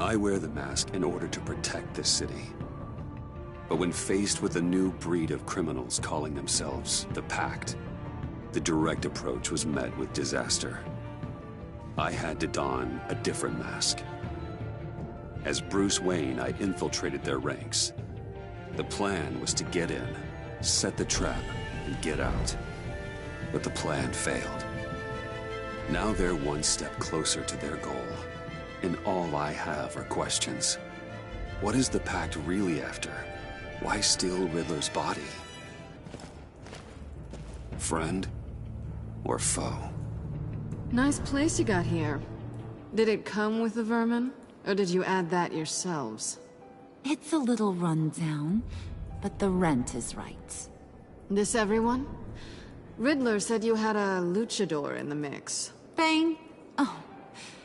I wear the mask in order to protect this city. But when faced with a new breed of criminals calling themselves the Pact, the direct approach was met with disaster. I had to don a different mask. As Bruce Wayne, I infiltrated their ranks. The plan was to get in, set the trap, and get out. But the plan failed. Now they're one step closer to their goal. And all I have are questions. What is the Pact really after? Why steal Riddler's body? Friend or foe? Nice place you got here. Did it come with the vermin? Or did you add that yourselves? It's a little run down, but the rent is right. This everyone? Riddler said you had a luchador in the mix. Bane? Oh,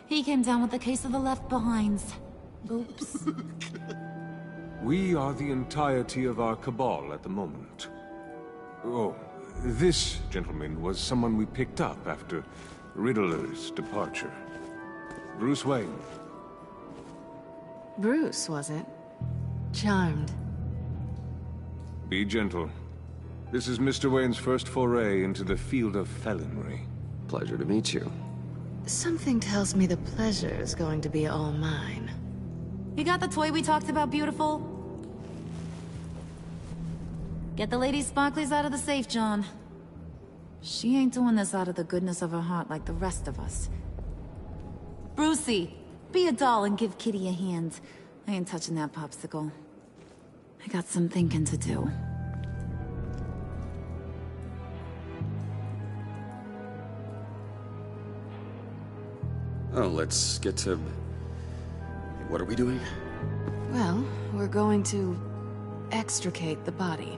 he came down with a case of the left behinds. Oops. We are the entirety of our cabal at the moment. Oh, this gentleman was someone we picked up after Riddler's departure. Bruce Wayne. Bruce, was it? Charmed. Be gentle. This is Mr. Wayne's first foray into the field of felonry. Pleasure to meet you. Something tells me the pleasure is going to be all mine. You got the toy we talked about, beautiful? Get the lady sparklies out of the safe, John. She ain't doing this out of the goodness of her heart like the rest of us. Brucey, be a doll and give Kitty a hand. I ain't touching that popsicle. I got some thinking to do. Oh, let's get to... What are we doing? Well, we're going to extricate the body.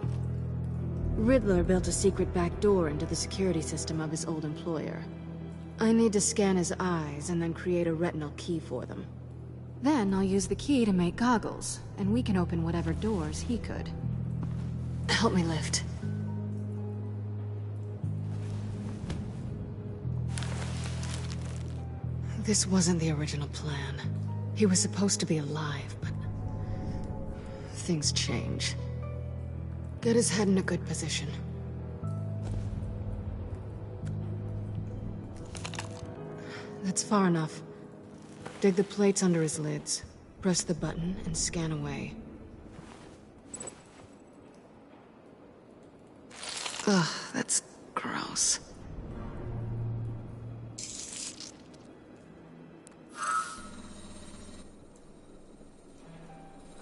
Riddler built a secret back door into the security system of his old employer. I need to scan his eyes and then create a retinal key for them. Then I'll use the key to make goggles, and we can open whatever doors he could. Help me lift. This wasn't the original plan. He was supposed to be alive, but... things change. Get his head in a good position. That's far enough. Dig the plates under his lids. Press the button and scan away. Ugh, that's gross.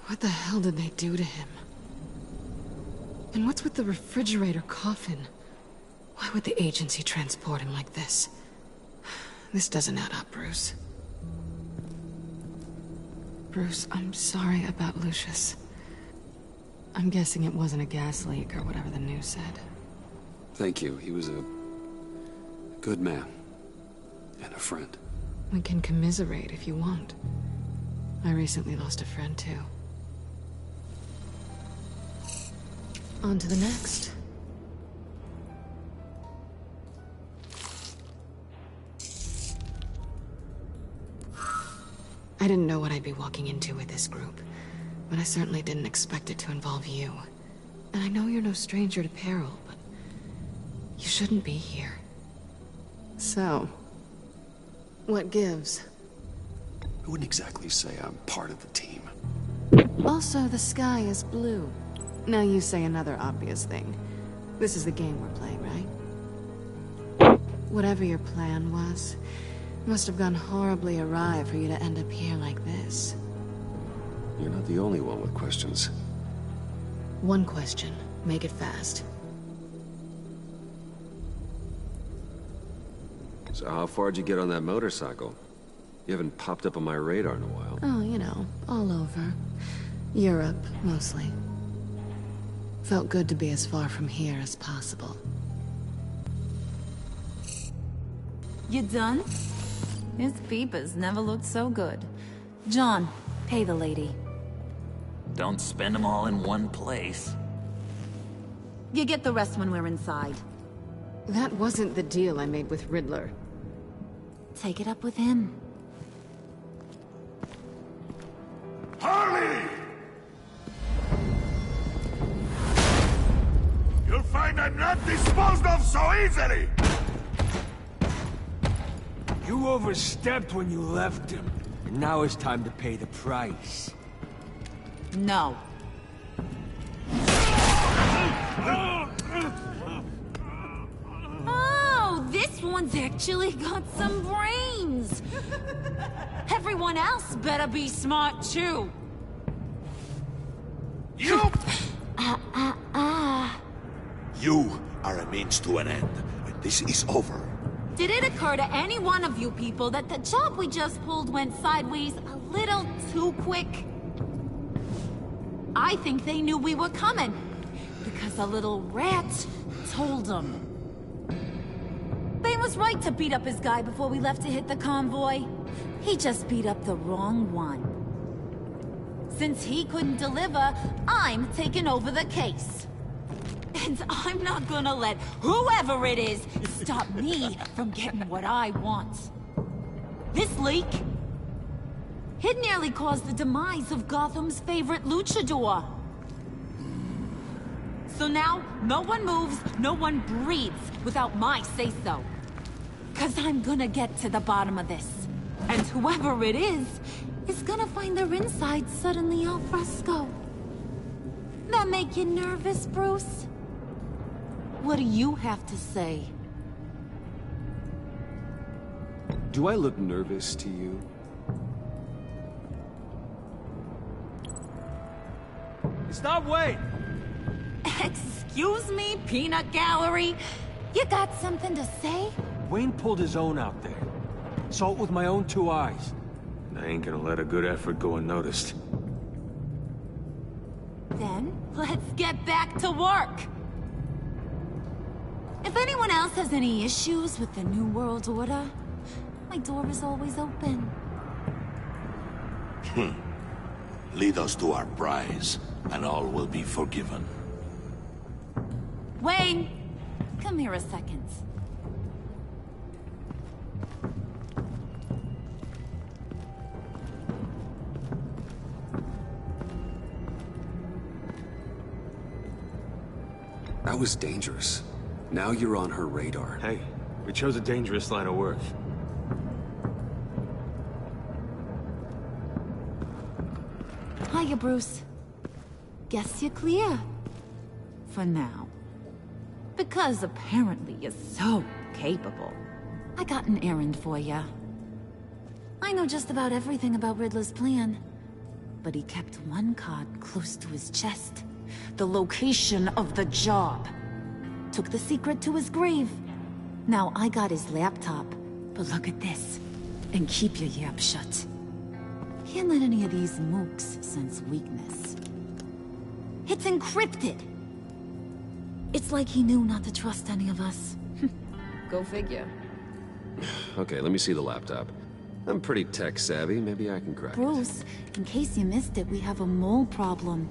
What the hell did they do to him? And what's with the refrigerator coffin? Why would the agency transport him like this? This doesn't add up, Bruce. Bruce, I'm sorry about Lucius. I'm guessing it wasn't a gas leak or whatever the news said. Thank you. He was a good man. And a friend. We can commiserate if you want. I recently lost a friend, too. On to the next. I didn't know what I'd be walking into with this group, but I certainly didn't expect it to involve you. And I know you're no stranger to peril, but you shouldn't be here. So, what gives? I wouldn't exactly say I'm part of the team. Also, the sky is blue. Now you say another obvious thing. This is the game we're playing, right? Whatever your plan was, must have gone horribly awry for you to end up here like this. You're not the only one with questions. One question. Make it fast. So how far'd you get on that motorcycle? You haven't popped up on my radar in a while. Oh, you know, all over. Europe, mostly. Felt good to be as far from here as possible. You done? His peepers never looked so good. John, pay the lady. Don't spend them all in one place. You get the rest when we're inside. That wasn't the deal I made with Riddler. Take it up with him. I'm not disposed of so easily! You overstepped when you left him. And now it's time to pay the price. No. Oh, this one's actually got some brains. Everyone else better be smart too. You! You are a means to an end. When this is over, Did it occur to any one of you people that the job we just pulled went sideways a little too quick? I think they knew we were coming, because a little rat told them. Bane was right to beat up his guy before we left to hit the convoy. He just beat up the wrong one. Since he couldn't deliver, I'm taking over the case. And I'm not gonna let whoever it is stop me from getting what I want. This leak, it nearly caused the demise of Gotham's favorite luchador. So now, no one moves, no one breathes without my say-so. 'Cause I'm gonna get to the bottom of this. And whoever it is gonna find their insides suddenly al fresco. That make you nervous, Bruce? What do you have to say? Do I look nervous to you? Stop waiting! Excuse me, peanut gallery? You got something to say? Wayne pulled his own out there. Saw it with my own 2 eyes. I ain't gonna let a good effort go unnoticed. Then, let's get back to work! If anyone else has any issues with the New World Order, my door is always open. Lead us to our prize, and all will be forgiven. Wayne! Come here a second. That was dangerous. Now you're on her radar. Hey, we chose a dangerous line of work. Hiya, Bruce. Guess you're clear. For now. Because apparently you're so capable. I got an errand for you. I know just about everything about Riddler's plan. But he kept one card close to his chest. The location of the job. Took the secret to his grave. Now I got his laptop. But look at this. And keep your yap shut. Can't let any of these mooks sense weakness. It's encrypted! It's like he knew not to trust any of us. Go figure. Okay, let me see the laptop. I'm pretty tech savvy, maybe I can crack it. Bruce, in case you missed it, we have a mole problem.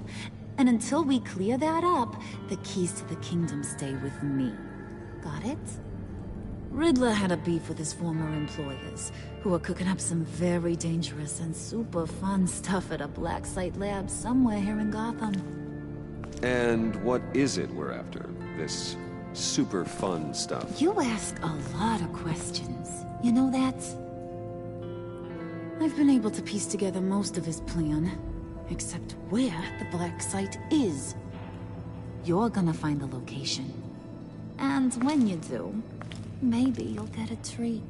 And until we clear that up, the keys to the kingdom stay with me. Got it? Riddler had a beef with his former employers, who were cooking up some very dangerous and super fun stuff at a black site lab somewhere here in Gotham. And what is it we're after? This super fun stuff? You ask a lot of questions. You know that? I've been able to piece together most of his plan, except where the black site is. You're gonna find the location. And when you do, maybe you'll get a treat.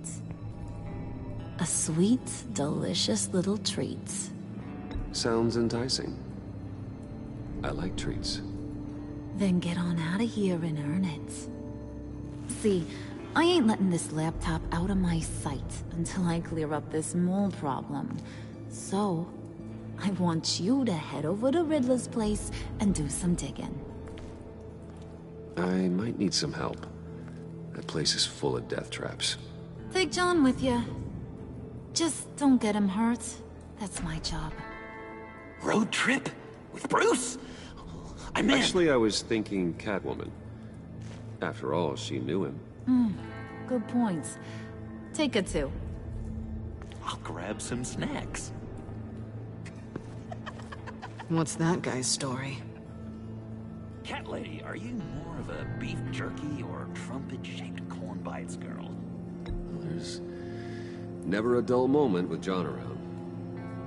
A sweet, delicious little treat. Sounds enticing. I like treats. Then get on out of here and earn it. See, I ain't letting this laptop out of my sight until I clear up this mole problem. So, I want you to head over to Riddler's place and do some digging. I might need some help. That place is full of death traps. Take John with you. Just don't get him hurt. That's my job. Road trip? With Bruce? I'm in. Actually, I was thinking Catwoman. After all, she knew him. Good points. Take her too. I'll grab some snacks. What's that guy's story? Cat lady, are you more of a beef jerky or trumpet-shaped corn bites girl? There's never a dull moment with John around.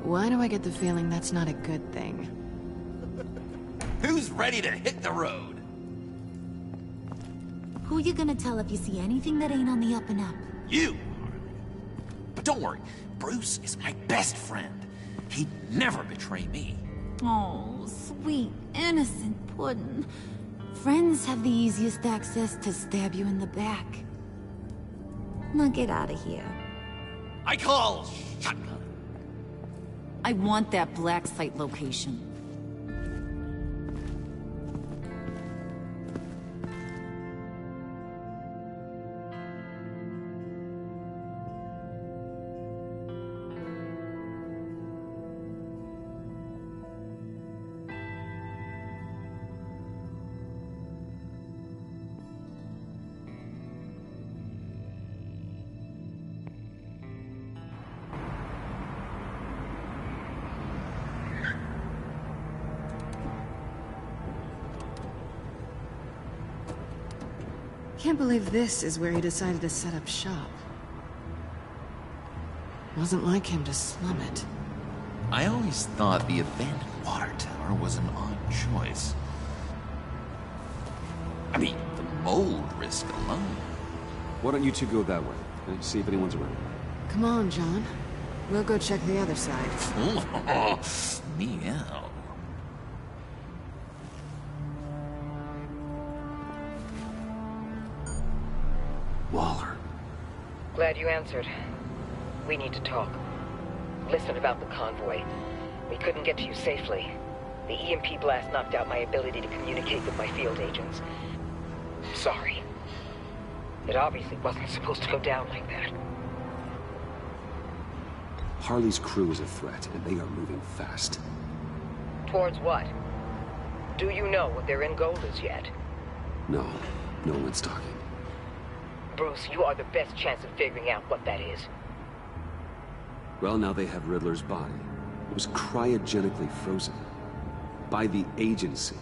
Why do I get the feeling that's not a good thing? Who's ready to hit the road? Who you gonna tell if you see anything that ain't on the up and up? You are. But don't worry, Bruce is my best friend. He'd never betray me. Oh, sweet, innocent Puddin'. Friends have the easiest access to stab you in the back. Now get out of here. I call shotgun. I want that black site location. Can't believe this is where he decided to set up shop. Wasn't like him to slum it. I always thought the abandoned water tower was an odd choice. I mean, the mold risk alone. Why don't you two go that way and see if anyone's around? Come on, John. We'll go check the other side. Meow. Waller. Glad you answered. We need to talk. Listen about the convoy. We couldn't get to you safely. The EMP blast knocked out my ability to communicate with my field agents. Sorry. It obviously wasn't supposed to go down like that. Harley's crew is a threat, and they are moving fast. Towards what? Do you know what their end goal is yet? No one's talking. Bruce, you are the best chance of figuring out what that is. Well, now they have Riddler's body. It was cryogenically frozen. By the agency.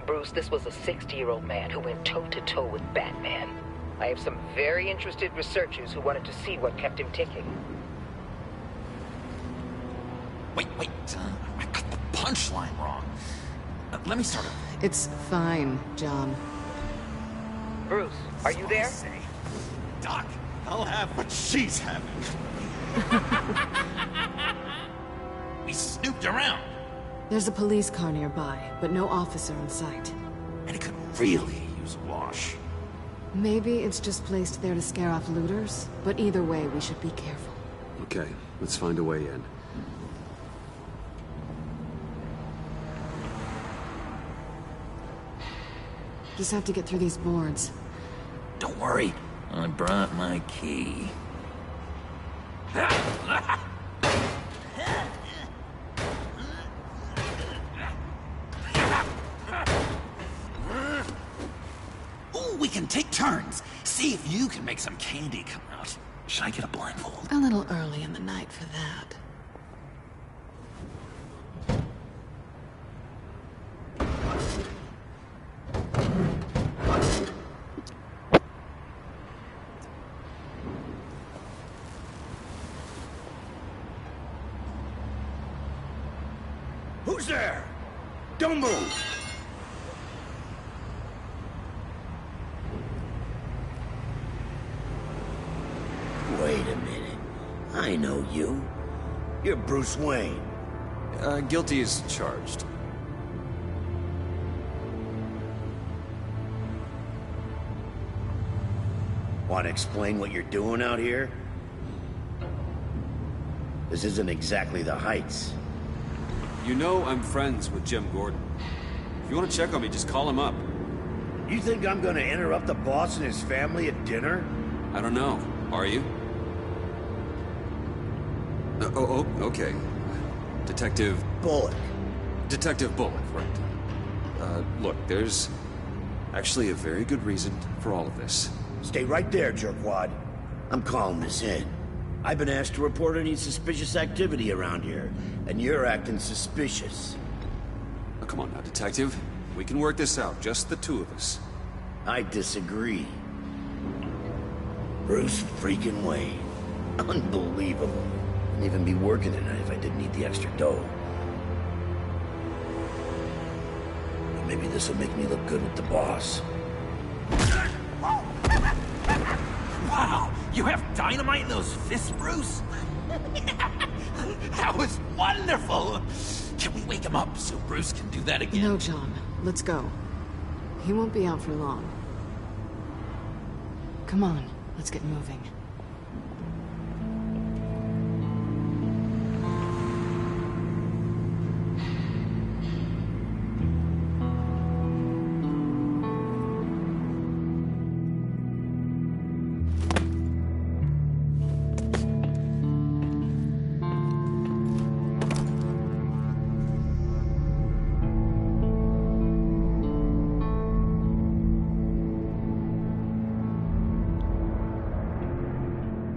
Bruce, this was a 60-year-old man who went toe-to-toe with Batman. I have some very interested researchers who wanted to see what kept him ticking. Wait, I got the punchline wrong. Let me start over. It's fine, John. Bruce, are you there? Doc, I'll have what she's having. We snooped around. There's a police car nearby, but no officer in sight. And it could really use a wash. Maybe it's just placed there to scare off looters, but either way, we should be careful. Okay, let's find a way in. Just have to get through these boards. Don't worry, I brought my key. Ooh, we can take turns. See if you can make some candy come out. Should I get a blindfold? A little early in the night for that. Who's there? Don't move! Wait a minute. I know you. You're Bruce Wayne. Guilty as charged. Want to explain what you're doing out here? This isn't exactly the Heights. You know I'm friends with Jim Gordon. If you want to check on me, just call him up. You think I'm gonna interrupt the boss and his family at dinner? I don't know. Are you? Okay. Detective... Bullock. Detective Bullock, right. Look, there's actually a very good reason for all of this. Stay right there, jerkwad. I'm calling this in. I've been asked to report any suspicious activity around here, and you're acting suspicious. Oh, come on now, Detective. We can work this out, just the two of us. I disagree. Bruce freaking Wayne. Unbelievable. Wouldn't even be working tonight if I didn't need the extra dough. But maybe this'll make me look good with the boss. Wow, you have dynamite in those fists, Bruce? That was wonderful! Can we wake him up so Bruce can do that again? No, John. Let's go. He won't be out for long. Come on, let's get moving.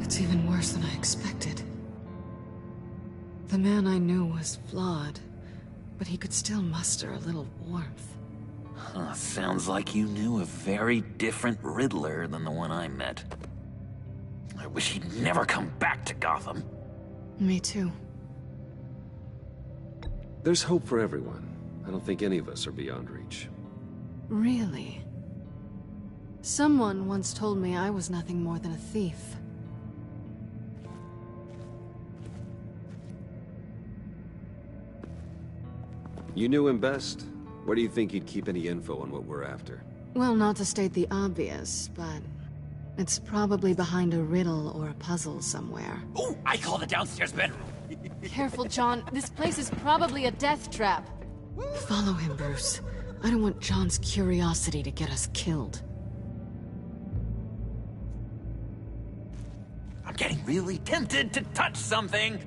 It's even worse than I expected. The man I knew was flawed, but he could still muster a little warmth. Huh, sounds like you knew a very different Riddler than the one I met. I wish he'd never come back to Gotham. Me too. There's hope for everyone. I don't think any of us are beyond reach. Really? Someone once told me I was nothing more than a thief. You knew him best. Where do you think he'd keep any info on what we're after? Well, not to state the obvious, but it's probably behind a riddle or a puzzle somewhere. Oh, I call the downstairs bedroom. Careful, John. This place is probably a death trap. Follow him, Bruce. I don't want John's curiosity to get us killed. I'm getting really tempted to touch something.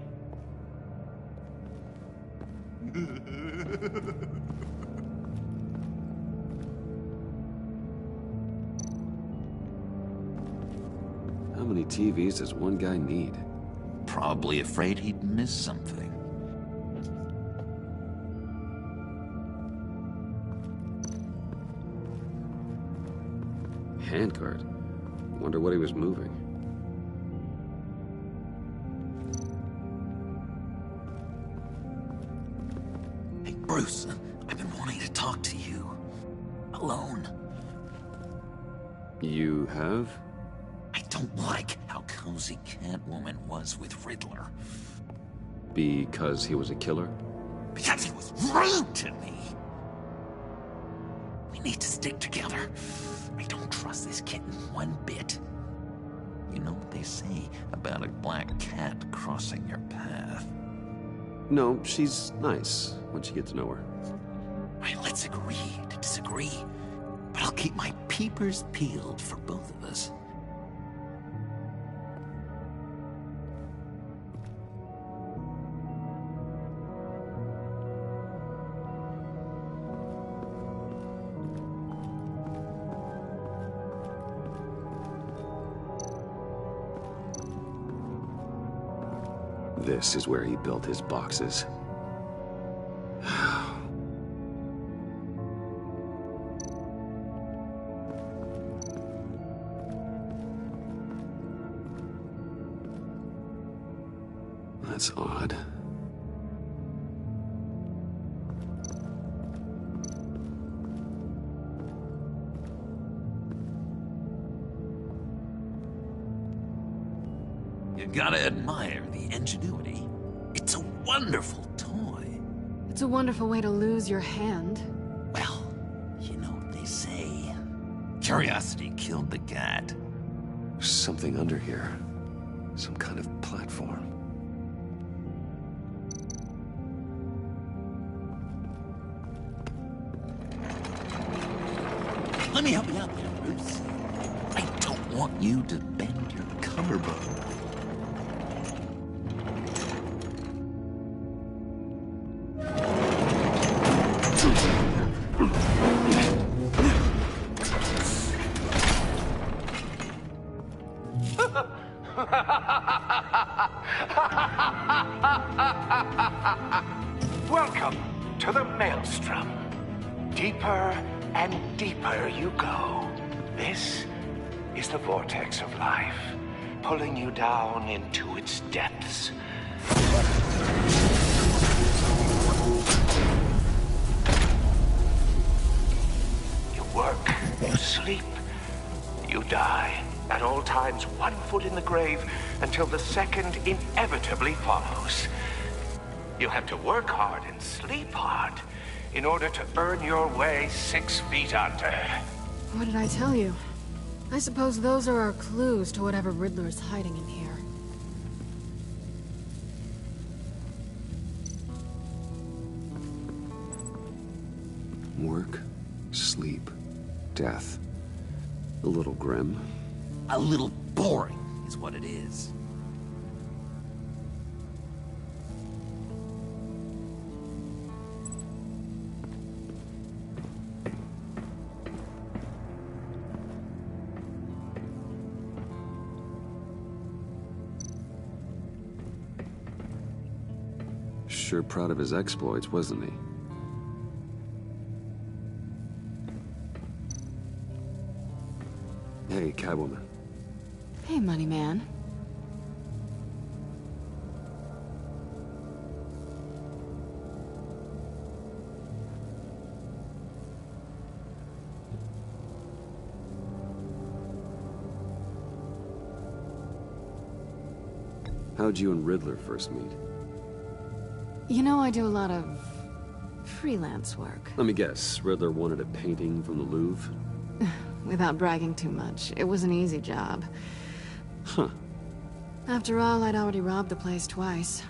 How many TVs does one guy need? Probably afraid he'd miss something. Handcart. Wonder what he was moving. Hey, Bruce, I've been wanting to talk to you. Alone. You have? I don't like how cozy Catwoman was with Riddler. Because he was a killer? Because he was rude to me. We need to stick together. I don't trust this kitten one bit. You know what they say about a black cat crossing your path? No, she's nice once you get to know her. Right, let's agree to disagree. But I'll keep my peepers peeled for both of us. This is where he built his boxes. That's odd. You gotta admire the ingenuity. It's a wonderful toy. It's a wonderful way to lose your hand. Well, you know what they say. Curiosity killed the cat. There's something under here. Some kind of platform. Let me help you out there, Bruce. I don't want you to bend your collarbone. Welcome to the Maelstrom. Deep deeper and deeper you go. This is the vortex of life, pulling you down into its depths. You work, you sleep, you die. At all times, 1 foot in the grave until the second inevitably follows. You have to work hard and sleep hard in order to earn your way 6 feet under. What did I tell you? I suppose those are our clues to whatever Riddler is hiding in here. Work, sleep, death. A little grim. A little boring is what it is. Sure proud of his exploits, wasn't he? Hey, Catwoman. Hey, money man. How'd you and Riddler first meet? You know, I do a lot of freelance work. Let me guess, Riddler wanted a painting from the Louvre? Without bragging too much, it was an easy job. Huh. After all, I'd already robbed the place twice.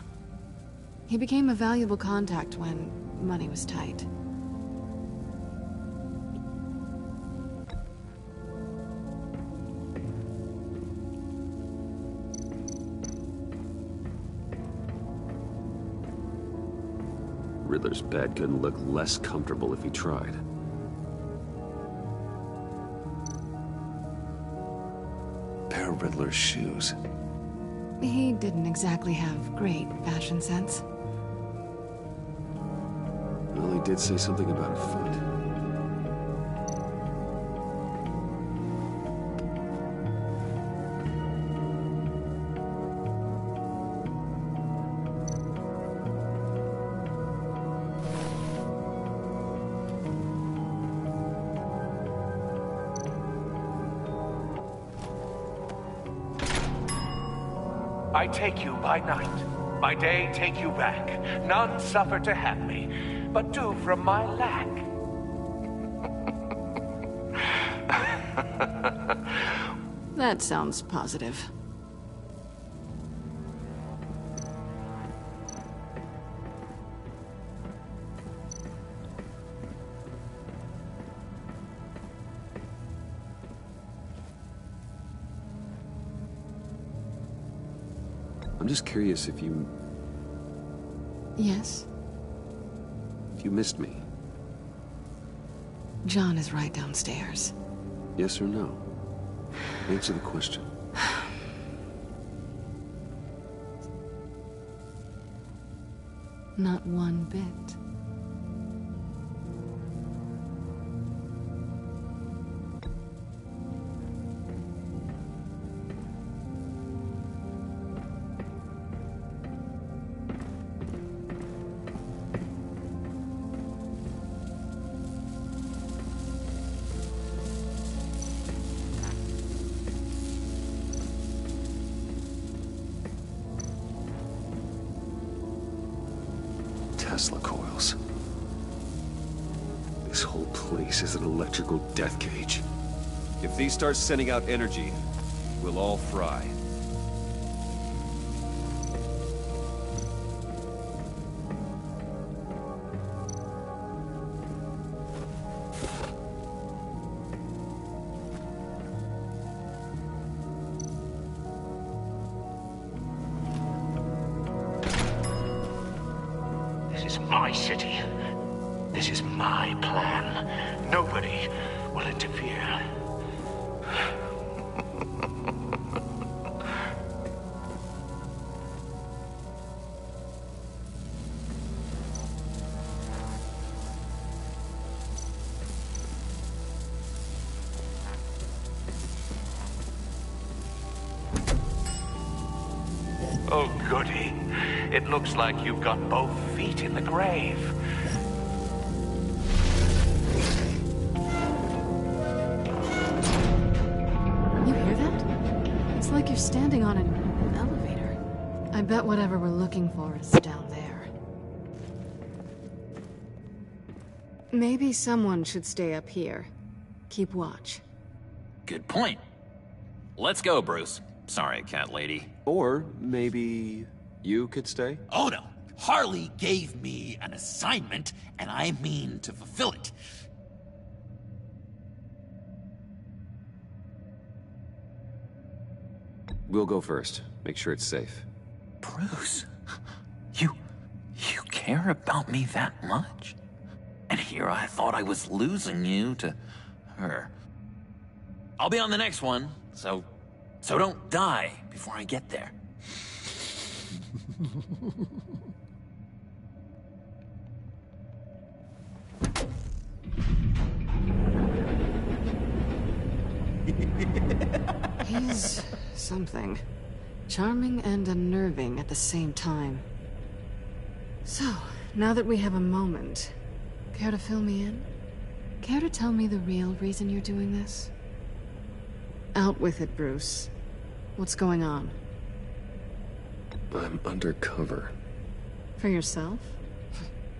He became a valuable contact when money was tight. Riddler's bed couldn't look less comfortable if he tried. Pair of Riddler's shoes. He didn't exactly have great fashion sense. Well, he did say something about a foot. I take you by night, by day take you back. None suffer to have me, but do from my lack. That sounds positive. I'm just curious if you Yes? missed me. John is right downstairs. Yes or no? Answer the question. Not one bit. Tesla coils. This whole place is an electrical death cage. If these start sending out energy, we'll all fry. This is my city. This is my plan. Nobody will interfere. Oh, goody. It looks like you've got both feet in the grave. You hear that? It's like you're standing on an elevator. I bet whatever we're looking for is down there. Maybe someone should stay up here. Keep watch. Good point. Let's go, Bruce. Sorry, cat lady. Or maybe you could stay? Oh no. Harley gave me an assignment, and I mean to fulfill it. We'll go first. Make sure it's safe. Bruce, you care about me that much? And here I thought I was losing you to her. I'll be on the next one, so don't die before I get there. He's something. Charming and unnerving at the same time. So, now that we have a moment, care to fill me in? Care to tell me the real reason you're doing this? Out with it, Bruce. What's going on? I'm undercover. For yourself?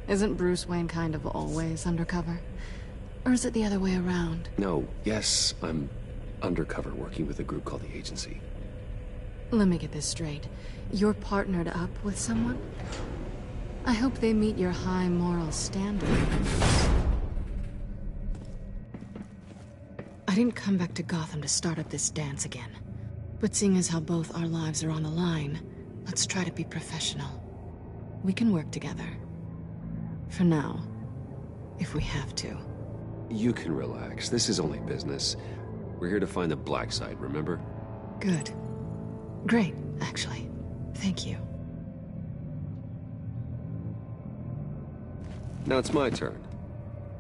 Isn't Bruce Wayne kind of always undercover? Or is it the other way around? No, yes, I'm undercover working with a group called the Agency. Let me get this straight. You're partnered up with someone? I hope they meet your high moral standard. I didn't come back to Gotham to start up this dance again. But seeing as how both our lives are on the line, let's try to be professional. We can work together. For now. If we have to. You can relax. This is only business. We're here to find the black side, remember? Good. Great, actually. Thank you. Now it's my turn.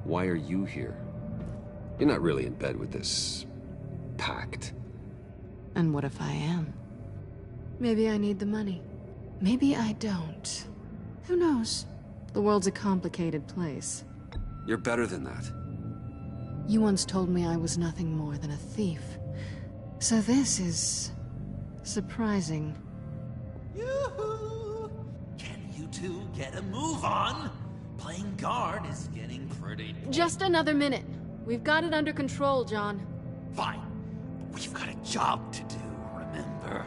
Why are you here? You're not really in bed with this pact. And what if I am? Maybe I need the money. Maybe I don't. Who knows? The world's a complicated place. You're better than that. You once told me I was nothing more than a thief. So this is... surprising. Yoo-hoo! Can you two get a move on? Playing guard is getting pretty... Just another minute. We've got it under control, John. Fine. We've got a job to do, remember?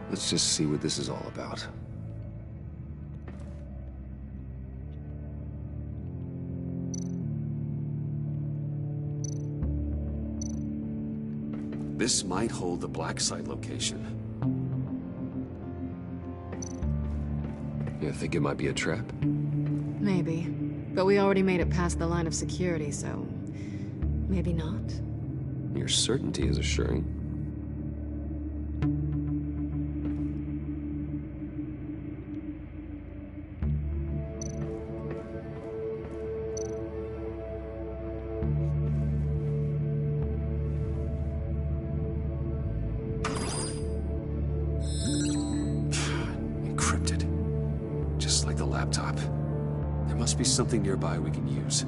Let's just see what this is all about. This might hold the black site location. You think it might be a trap? Maybe. But we already made it past the line of security, so... maybe not. Your certainty is assuring. Encrypted. Just like the laptop. There must be something nearby we can use.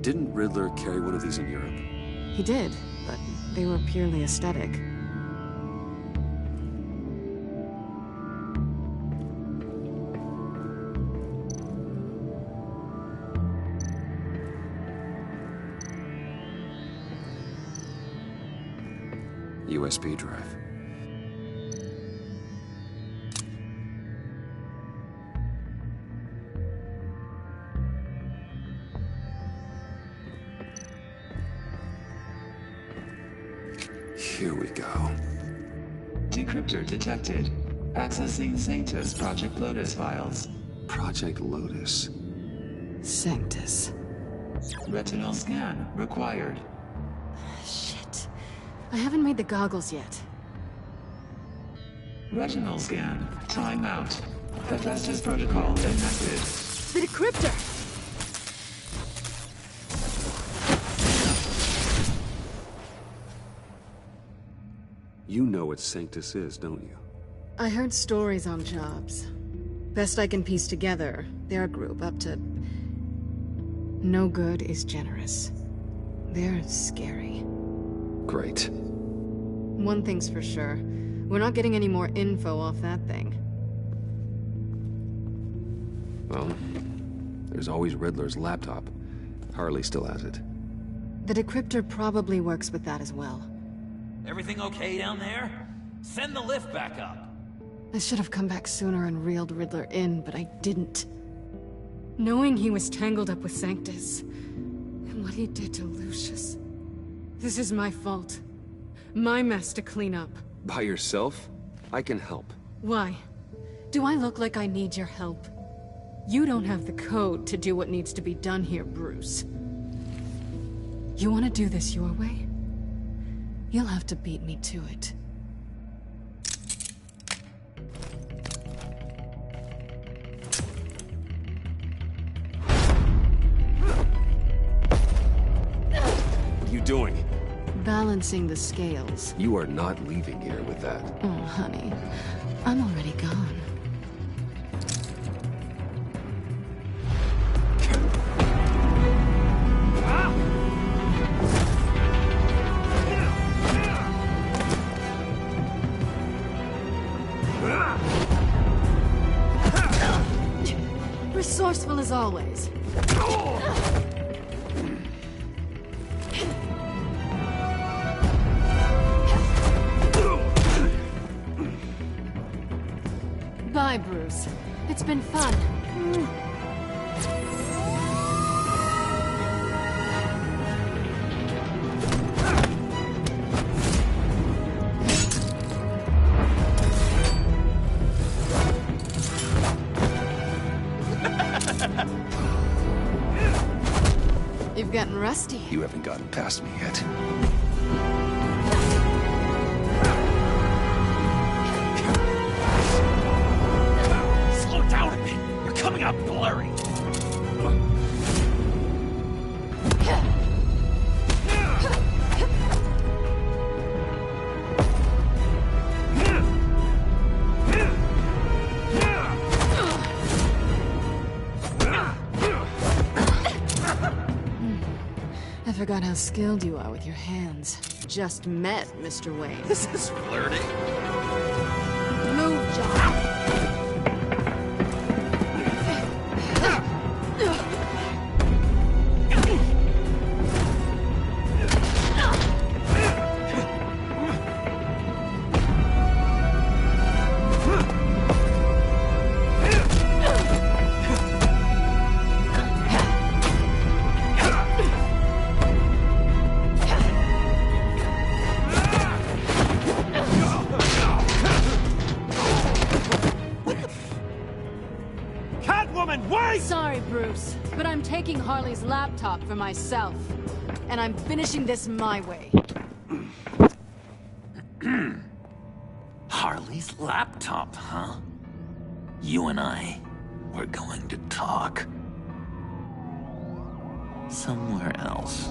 Didn't Riddler carry one of these in Europe? He did, but they were purely aesthetic. USB drive. Here we go. Decryptor detected. Accessing Sanctus Project Lotus files. Project Lotus. Sanctus. Retinal scan required. Shit. I haven't made the goggles yet. Retinal scan. Timeout. Hephaestus protocol enacted. The decryptor! You know what Sanctus is, don't you? I heard stories on jobs. Best I can piece together, their group up to... No good is generous. They're scary. Great. One thing's for sure. We're not getting any more info off that thing. Well, there's always Riddler's laptop. Harley still has it. The decryptor probably works with that as well. Everything okay down there? Send the lift back up. I should have come back sooner and reeled Riddler in, but I didn't. Knowing he was tangled up with Sanctus, and what he did to Lucius. This is my fault. My mess to clean up. By yourself? I can help. Why? Do I look like I need your help? You don't have the code to do what needs to be done here, Bruce. You want to do this your way? You'll have to beat me to it. What are you doing? Balancing the scales. You are not leaving here with that. Oh, honey. I'm already gone. Resourceful as always. Bye, Bruce. It's been fun. You've gotten rusty. You haven't gotten past me yet. Slow down a bit. You're coming up blurry. I forgot how skilled you are with your hands. Just met, Mr. Wayne. This is flirting. Move, John. Sorry, Bruce, but I'm taking Harley's laptop for myself. And I'm finishing this my way. Harley's laptop, huh? You and I, we're going to talk. Somewhere else.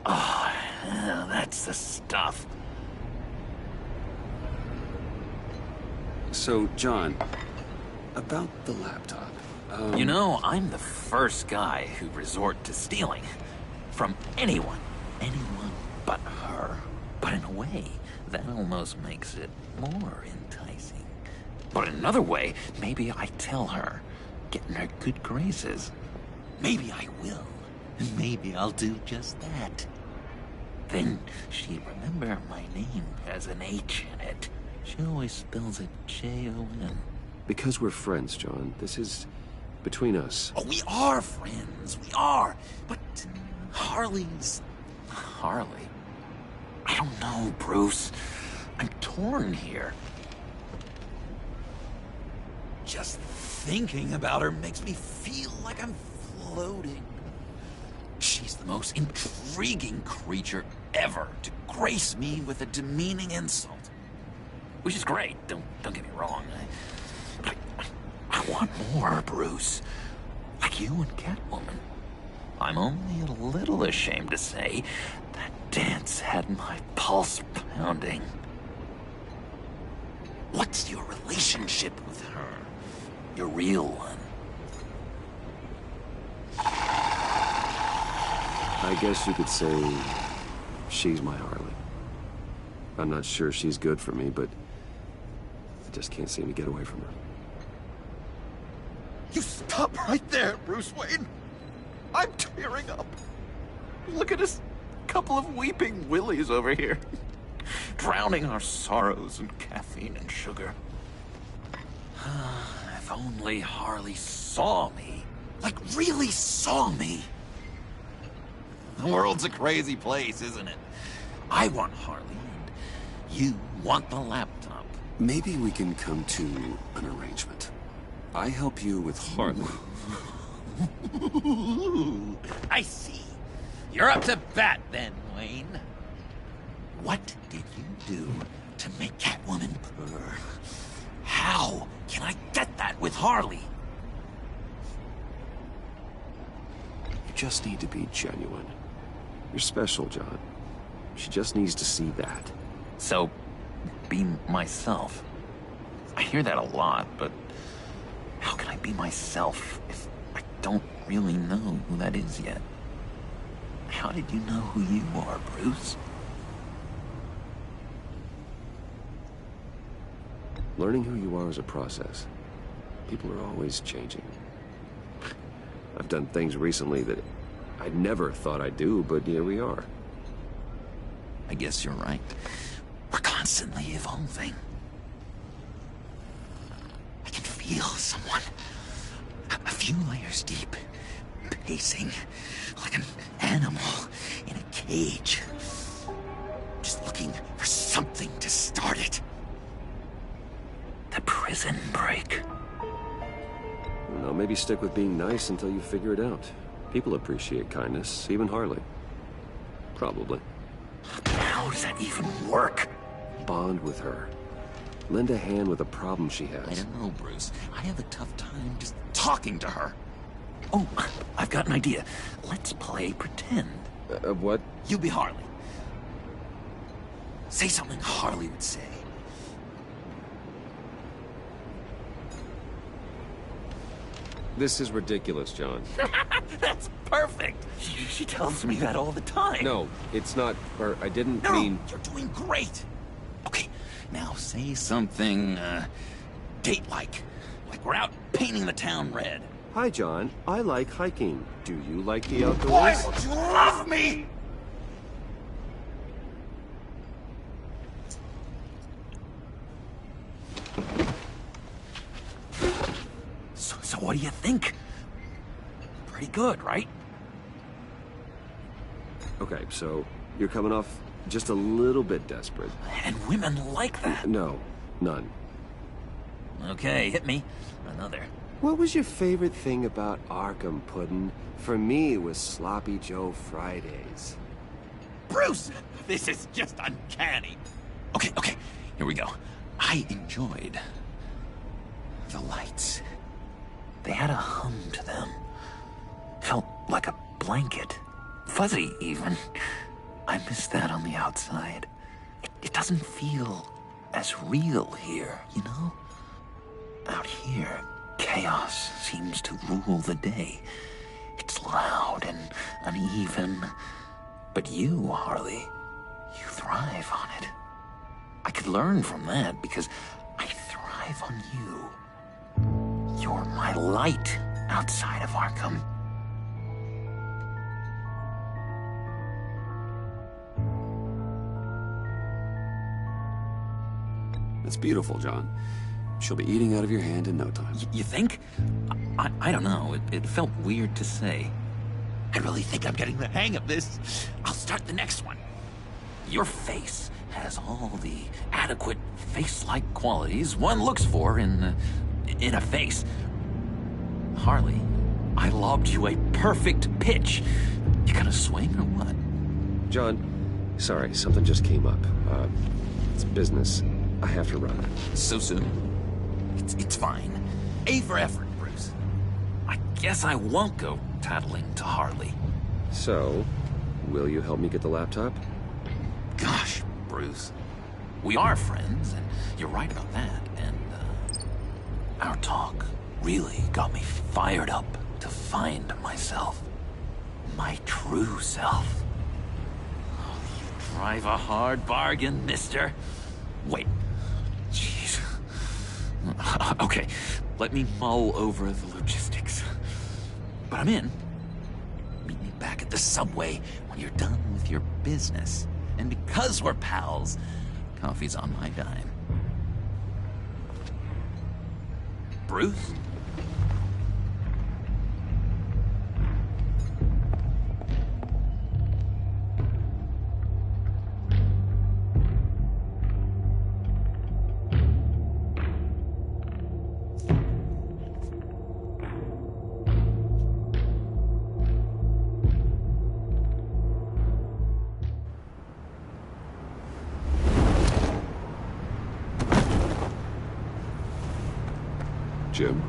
Oh, yeah, that's the stuff. So, John, about the laptop. You know, I'm the first guy who resort to stealing. From anyone. Anyone but her. But in a way, that almost makes it more enticing. But in another way, maybe I tell her, get in her good graces. Maybe I will. And maybe I'll do just that. Then she'd remember my name has an H in it. She always spells it J-O-N. Because we're friends, John. This is between us. Oh, we are friends. We are. But Harley's... Harley? I don't know, Bruce. I'm torn here. Just thinking about her makes me feel like I'm floating. She's the most intriguing creature ever to grace me with a demeaning insult. Which is great, don't get me wrong. I want more, Bruce. Like you and Catwoman. I'm only a little ashamed to say that dance had my pulse pounding. What's your relationship with her? Your real one? I guess you could say she's my Harley. I'm not sure she's good for me, but I just can't seem to get away from her. You stop right there, Bruce Wayne. I'm tearing up. Look at us, couple of weeping willies over here. Drowning our sorrows in caffeine and sugar. If only Harley saw me. Like, really saw me. The world's a crazy place, isn't it? I want Harley, and you want the laptop. Maybe we can come to an arrangement. I help you with Harley. I see. You're up to bat then, Wayne. What did you do to make Catwoman purr? How can I get that with Harley? You just need to be genuine. You're special, John. She just needs to see that. So, be myself. I hear that a lot, but how can I be myself if I don't really know who that is yet? How did you know who you are, Bruce? Learning who you are is a process. People are always changing. I've done things recently that I never thought I'd do, but here we are. I guess you're right. We're constantly evolving. I can feel someone a few layers deep, pacing like an animal in a cage. Just looking for something to start it. The prison break. No, maybe stick with being nice until you figure it out. People appreciate kindness, even Harley. Probably. How does that even work? Bond with her. Lend a hand with a problem she has. I don't know, Bruce. I have a tough time just talking to her. Oh, I've got an idea. Let's play pretend. What? You be Harley. Say something Harley would say. This is ridiculous, John. That's perfect. She tells me that all the time. No, it's not, or I didn't No, mean... you're doing great. Okay, now say something, date-like. Like we're out painting the town red. Hi, John. I like hiking. Do you like the outdoors? Why would you love me? So what do you think? Pretty good, right? Okay, so you're coming off just a little bit desperate. And women like that. No, none. Okay, hit me. Another. What was your favorite thing about Arkham, Puddin'? For me, it was Sloppy Joe Fridays. Bruce! This is just uncanny. Okay, here we go. I enjoyed the lights. They had a hum to them. Felt like a blanket. Fuzzy, even. I miss that on the outside. It doesn't feel as real here, you know? Out here, chaos seems to rule the day. It's loud and uneven. But you, Harley, you thrive on it. I could learn from that because I thrive on you. You're my light outside of Arkham. It's beautiful, John. She'll be eating out of your hand in no time. You think? I don't know. It felt weird to say. I really think I'm getting the hang of this. I'll start the next one. Your face has all the adequate face-like qualities one looks for in a face. Harley, I lobbed you a perfect pitch. You gonna swing or what? John, Sorry, something just came up. It's business. I have to run. So soon? It's fine. A for effort, Bruce. I guess I won't go tattling to Harley. So, will you help me get the laptop? Gosh, Bruce. We are friends, and you're right about that, and, our talk really got me fired up to find myself. My true self. Oh, you drive a hard bargain, mister. Wait. Jeez. Okay, let me mull over the logistics. But I'm in. Meet me back at the subway when you're done with your business. And because we're pals, coffee's on my dime. Bruce? Jim?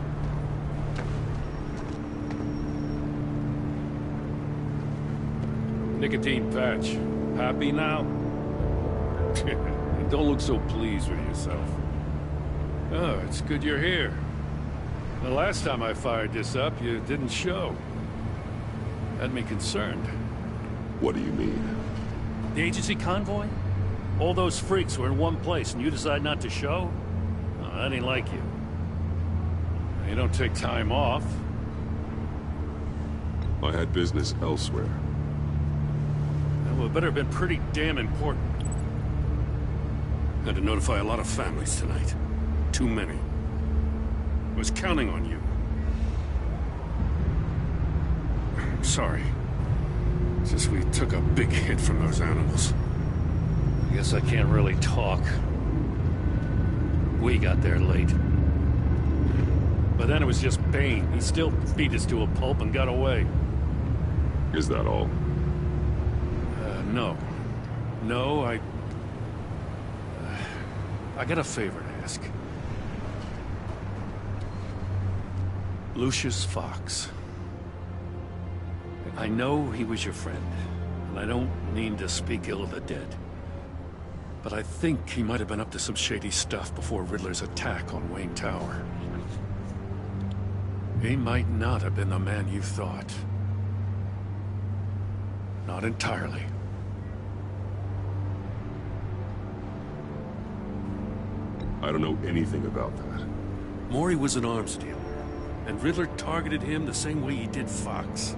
Nicotine patch. Happy now? Don't look so pleased with yourself. Oh, it's good you're here. The last time I fired this up, you didn't show. Had me concerned. What do you mean? The agency convoy? All those freaks were in one place and you decide not to show? Oh, that ain't like you. You don't take time off. I had business elsewhere. Well, it better have been pretty damn important. Had to notify a lot of families tonight. Too many. I was counting on you. I'm sorry. It's just we took a big hit from those animals. I guess I can't really talk. We got there late. But then it was just Bane. He still beat us to a pulp and got away. Is that all? No. No, I got a favor to ask. Lucius Fox. I know he was your friend, and I don't mean to speak ill of the dead. But I think he might have been up to some shady stuff before Riddler's attack on Wayne Tower. He might not have been the man you thought. Not entirely. I don't know anything about that. Maury was an arms dealer, and Riddler targeted him the same way he did Fox.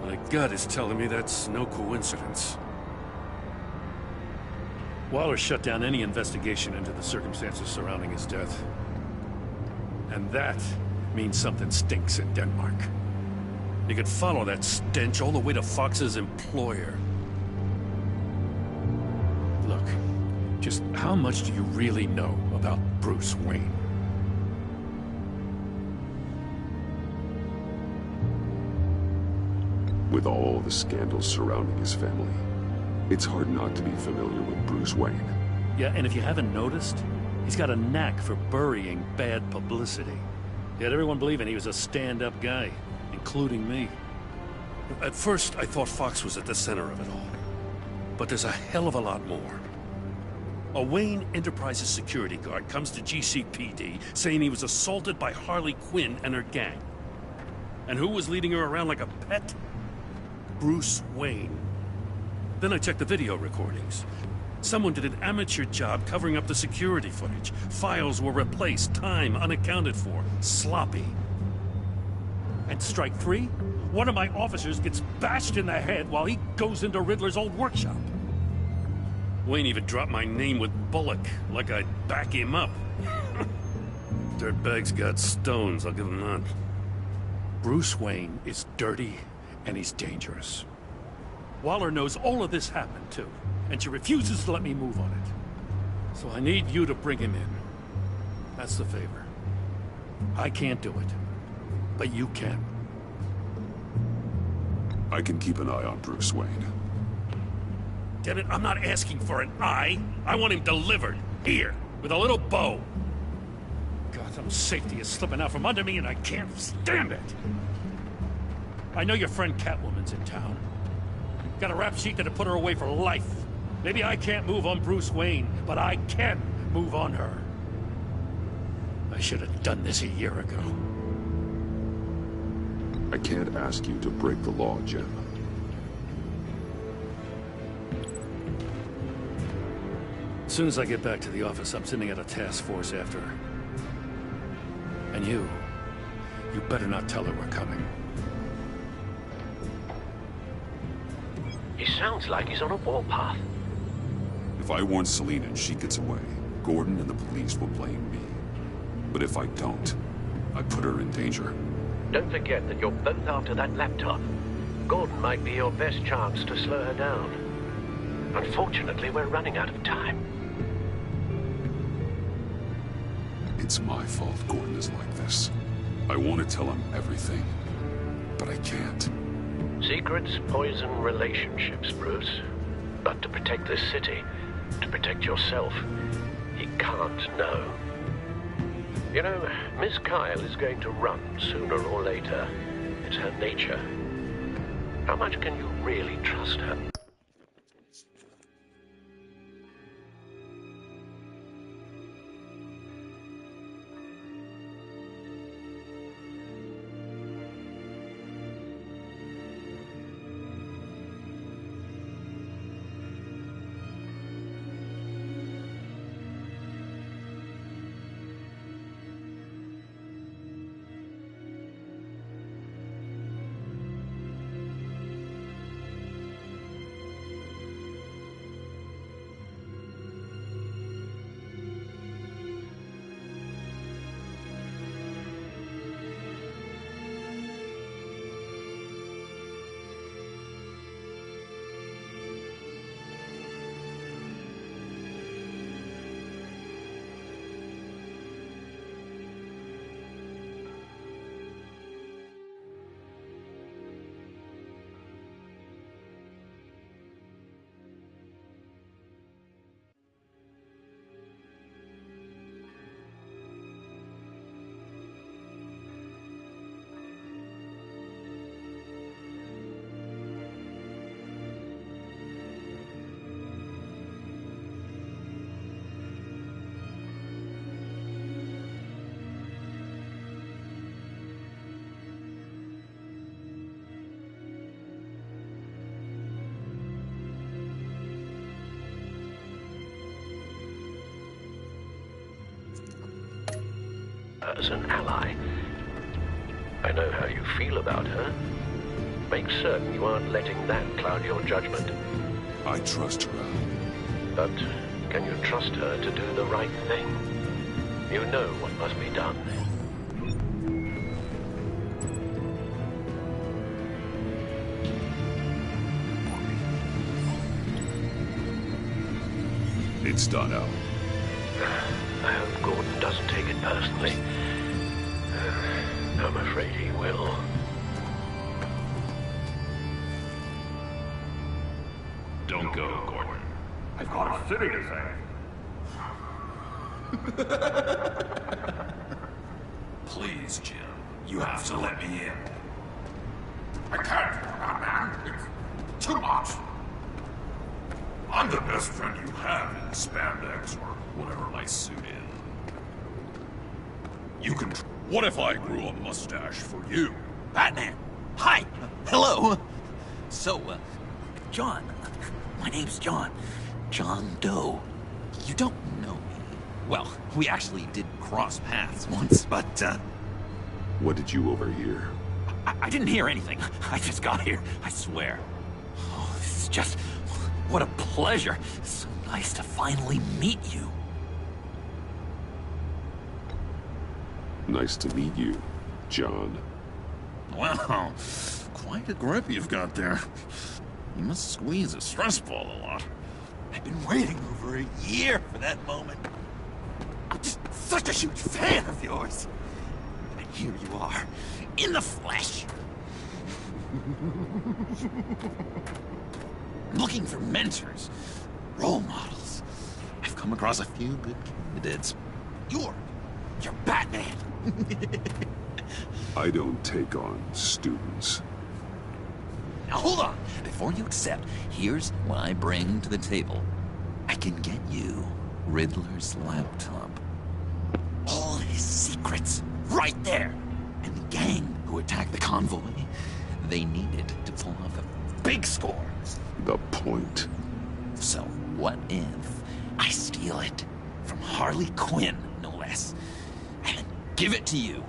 My gut is telling me that's no coincidence. Waller shut down any investigation into the circumstances surrounding his death. And that means something stinks in Denmark. You could follow that stench all the way to Fox's employer. Look, just how much do you really know about Bruce Wayne? With all the scandals surrounding his family, it's hard not to be familiar with Bruce Wayne. Yeah, and if you haven't noticed, he's got a knack for burying bad publicity. He had everyone believing he was a stand-up guy, including me. At first, I thought Fox was at the center of it all. But there's a hell of a lot more. A Wayne Enterprises security guard comes to GCPD saying he was assaulted by Harley Quinn and her gang. And who was leading her around like a pet? Bruce Wayne. Then I checked the video recordings. Someone did an amateur job covering up the security footage. Files were replaced, time unaccounted for, sloppy. And strike three? One of my officers gets bashed in the head while he goes into Riddler's old workshop. Wayne even dropped my name with Bullock, like I'd back him up. Dirtbag's got stones, I'll give him that. Bruce Wayne is dirty, and he's dangerous. Waller knows all of this happened, too, and she refuses to let me move on it. So I need you to bring him in. That's the favor. I can't do it, but you can. I can keep an eye on Bruce Wayne. Damn it, I'm not asking for an eye. I want him delivered. Here, with a little bow. Gotham's safety is slipping out from under me and I can't stand it. I know your friend Catwoman's in town. Got a rap sheet that'll put her away for life. Maybe I can't move on Bruce Wayne, but I can move on her. I should have done this a year ago. I can't ask you to break the law, Jim. As soon as I get back to the office, I'm sending out a task force after her. And you better not tell her we're coming. He sounds like he's on a warpath. If I warn Selina and she gets away, Gordon and the police will blame me. But if I don't, I put her in danger. Don't forget that you're both after that laptop. Gordon might be your best chance to slow her down. Unfortunately, we're running out of time. It's my fault Gordon is like this. I want to tell him everything, but I can't. Secrets poison relationships, Bruce. But to protect this city, to protect yourself, he can't know. You know, Miss Kyle is going to run sooner or later. It's her nature. How much can you really trust her? As an ally. I know how you feel about her. Make certain you aren't letting that cloud your judgment. I trust her. But can you trust her to do the right thing? You know what must be done. It's done, Al. I hope Gordon doesn't take it personally. I'm afraid he will. Don't go, Gordon. I've got a city to save. Please, Jim. You have to let me in. I can't, man. It's too much. I'm the best friend you have in spandex or whatever my suit is. You can... What if I grew a mustache for you? Batman! Hi! Hello! So, John. My name's John. John Doe. You don't know me. Well, we actually did cross paths once, but, What did you overhear? I didn't hear anything. I just got here, I swear. Oh, this is just... What a pleasure. So nice to finally meet you. Nice to meet you, John. Wow, quite a grip you've got there. You must squeeze a stress ball a lot. I've been waiting over a year for that moment. I'm just such a huge fan of yours. And here you are, in the flesh. I'm looking for mentors, role models. I've come across a few good candidates. You're Batman. I don't take on students. Now hold on. Before you accept, here's what I bring to the table. I can get you Riddler's laptop. All his secrets, right there. And the gang who attacked the convoy, they needed to pull off a big score. The point. So what if I steal it from Harley Quinn, no less, and give it to you?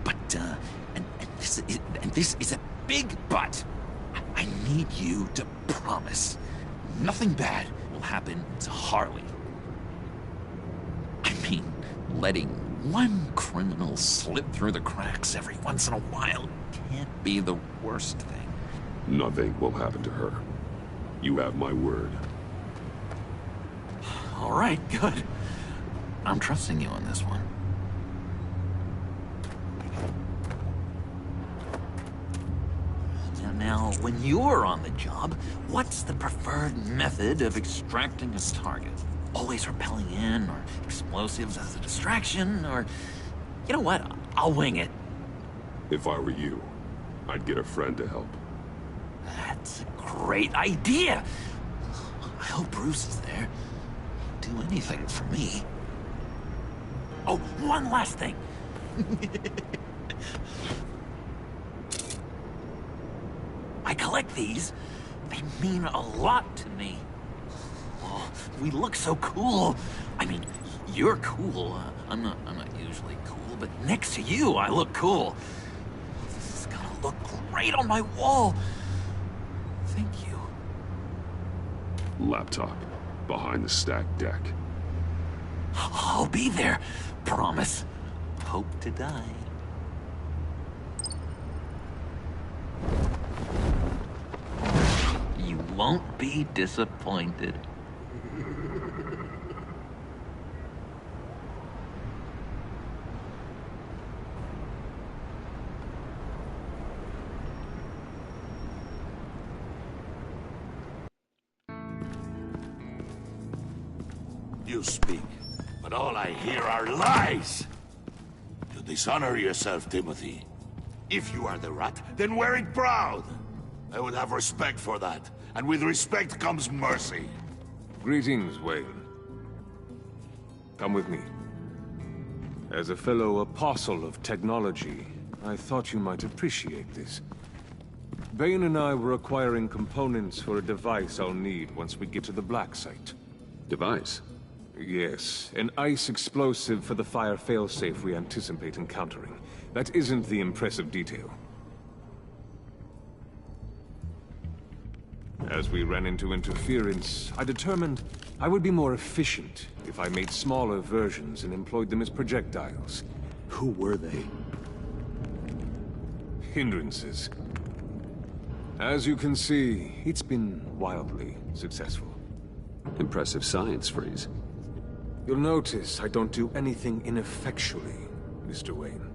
But, and this is a big but. I need you to promise nothing bad will happen to Harley. I mean, letting one criminal slip through the cracks every once in a while can't be the worst thing. Nothing will happen to her. You have my word. All right, good. I'm trusting you on this one. Now, when you're on the job, what's the preferred method of extracting a target? Always rappelling in, or explosives as a distraction, or... You know what? I'll wing it. If I were you, I'd get a friend to help. That's a great idea! I hope Bruce is there. He'd do anything for me. Oh, one last thing. I collect these. They mean a lot to me. Oh, we look so cool. I mean, you're cool. I'm not usually cool, but next to you, I look cool. This is gonna look great on my wall. Thank you. Laptop. Behind the stacked deck. I'll be there. Promise. Hope to die. You won't be disappointed. You speak, but all I hear are lies! You dishonor yourself, Timothy. If you are the rat, then wear it proud! I would have respect for that, and with respect comes mercy. Greetings, Wayne. Come with me. As a fellow apostle of technology, I thought you might appreciate this. Bane and I were acquiring components for a device I'll need once we get to the Black Site. Device? Yes, an ice explosive for the fire failsafe we anticipate encountering. That isn't the impressive detail. As we ran into interference, I determined I would be more efficient if I made smaller versions and employed them as projectiles. Who were they? Hindrances. As you can see, it's been wildly successful. Impressive science, Freeze. You'll notice I don't do anything ineffectually, Mr. Wayne.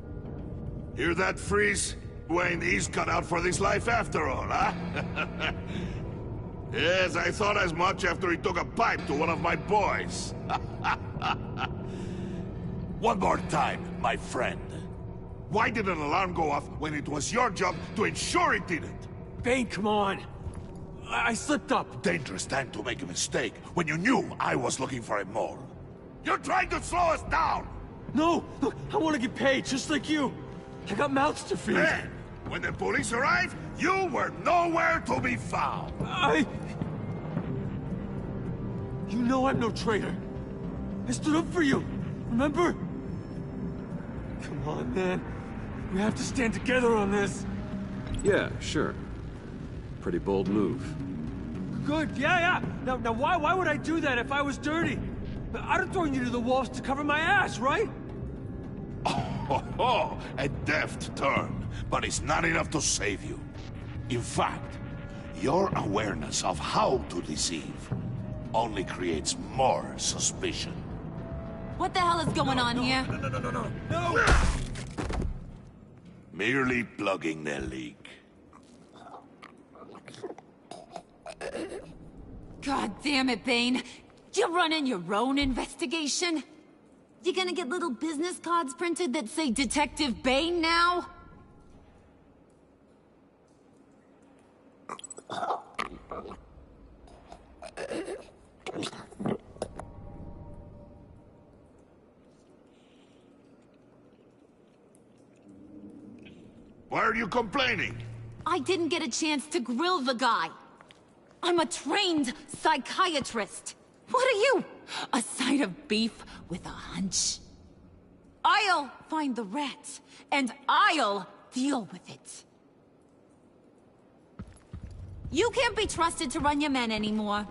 Hear that, Freeze? Wayne, he's cut out for this life after all, huh? Yes, I thought as much after he took a pipe to one of my boys. One more time, my friend. Why did an alarm go off when it was your job to ensure it didn't? Bane, come on! I slipped up! Dangerous time to make a mistake when you knew I was looking for a mole. You're trying to slow us down! No! Look, I want to get paid, just like you! I got mouths to feed! Then, when the police arrived, you were nowhere to be found! You know I'm no traitor! I stood up for you, remember? Come on, man. We have to stand together on this! Yeah, sure. Pretty bold move. Good, yeah. Now why would I do that if I was dirty? I'd have thrown you to the walls to cover my ass, right? Oh, a deft turn, but it's not enough to save you. In fact, your awareness of how to deceive only creates more suspicion. What the hell is going on here? No! Merely plugging the leak. God damn it, Bane. You're running your own investigation? You gonna get little business cards printed that say Detective Bane now? Why are you complaining? I didn't get a chance to grill the guy. I'm a trained psychiatrist. What are you? A side of beef with a hunch? I'll find the rat, and I'll deal with it. You can't be trusted to run your men anymore.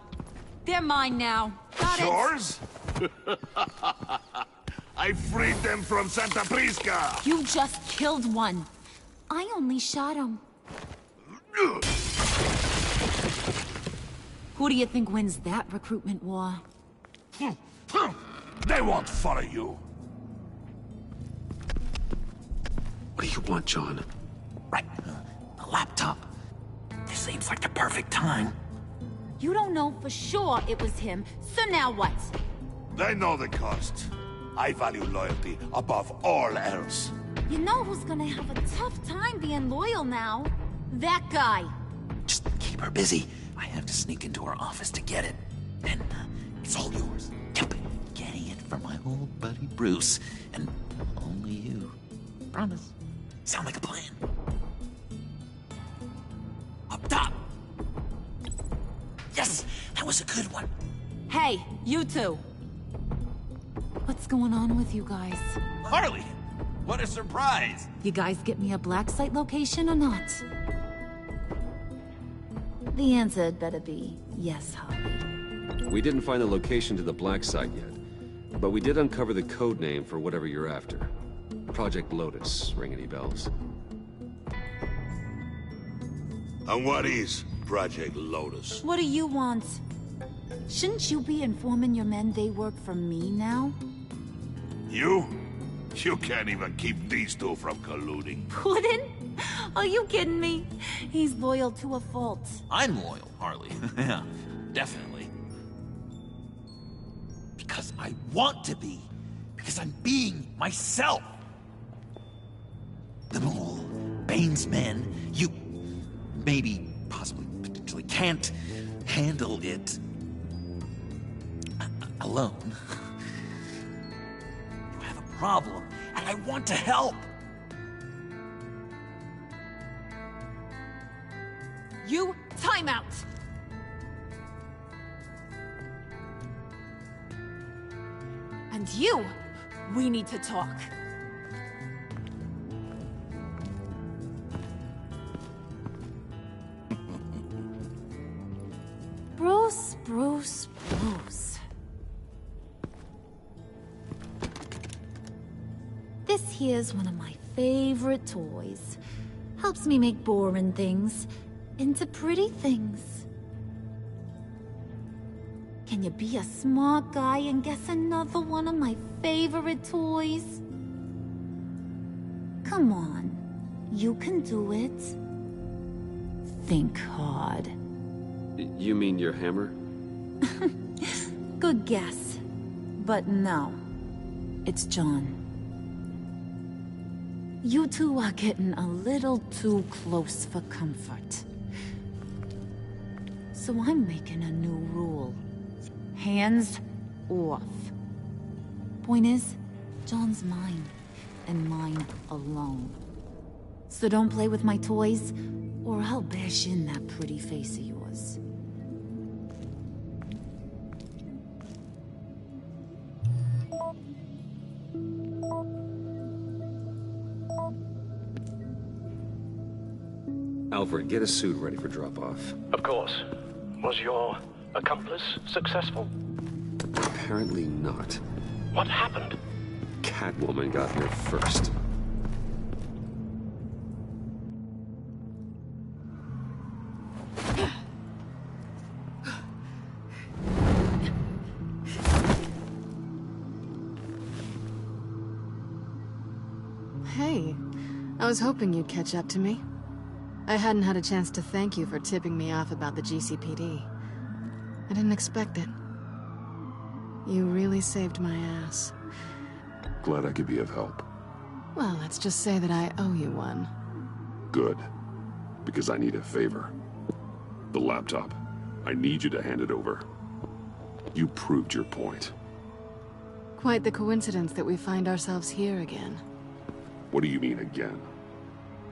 They're mine now. Got it? Yours? I freed them from Santa Prisca! You just killed one. I only shot him. Who do you think wins that recruitment war? They won't follow you. What do you want, John? Right. A laptop. This seems like the perfect time. You don't know for sure it was him, so now what? They know the cost. I value loyalty above all else. You know who's gonna have a tough time being loyal now? That guy. Just keep her busy. I have to sneak into her office to get it. And it's all yours. Yep. Getting it from my old buddy Bruce. And only you. Promise. Sound like a plan. Up top. Yes! That was a good one. Hey, you two. What's going on with you guys? Harley! What a surprise! You guys get me a black site location or not? The answer had better be yes, Harley. We didn't find the location to the black site yet, but we did uncover the code name for whatever you're after. Project Lotus. Ring any bells? And what is Project Lotus? What do you want? Shouldn't you be informing your men they work for me now? You? You can't even keep these two from colluding. Puddin'? Are you kidding me? He's loyal to a fault. I'm loyal, Harley. Yeah, definitely. Because I want to be. Because I'm being myself. The mole, Bane's men, you maybe, possibly, potentially can't handle it alone. You have a problem, and I want to help. You, time out! And you, we need to talk. Bruce. This here's one of my favorite toys. Helps me make boring things into pretty things. Can you be a smart guy and guess another one of my favorite toys? Come on, you can do it. Think hard. You mean your hammer? Good guess. But no. It's John. You two are getting a little too close for comfort. So I'm making a new rule. Hands off. Point is, John's mine. And mine alone. So don't play with my toys, or I'll bash in that pretty face of yours. Alfred, get a suit ready for drop-off. Of course. Was your accomplice successful? Apparently not. What happened? Catwoman got here first. Hey, I was hoping you'd catch up to me. I hadn't had a chance to thank you for tipping me off about the GCPD. I didn't expect it. You really saved my ass. Glad I could be of help. Well, let's just say that I owe you one. Good. Because I need a favor. The laptop. I need you to hand it over. You proved your point. Quite the coincidence that we find ourselves here again. What do you mean again?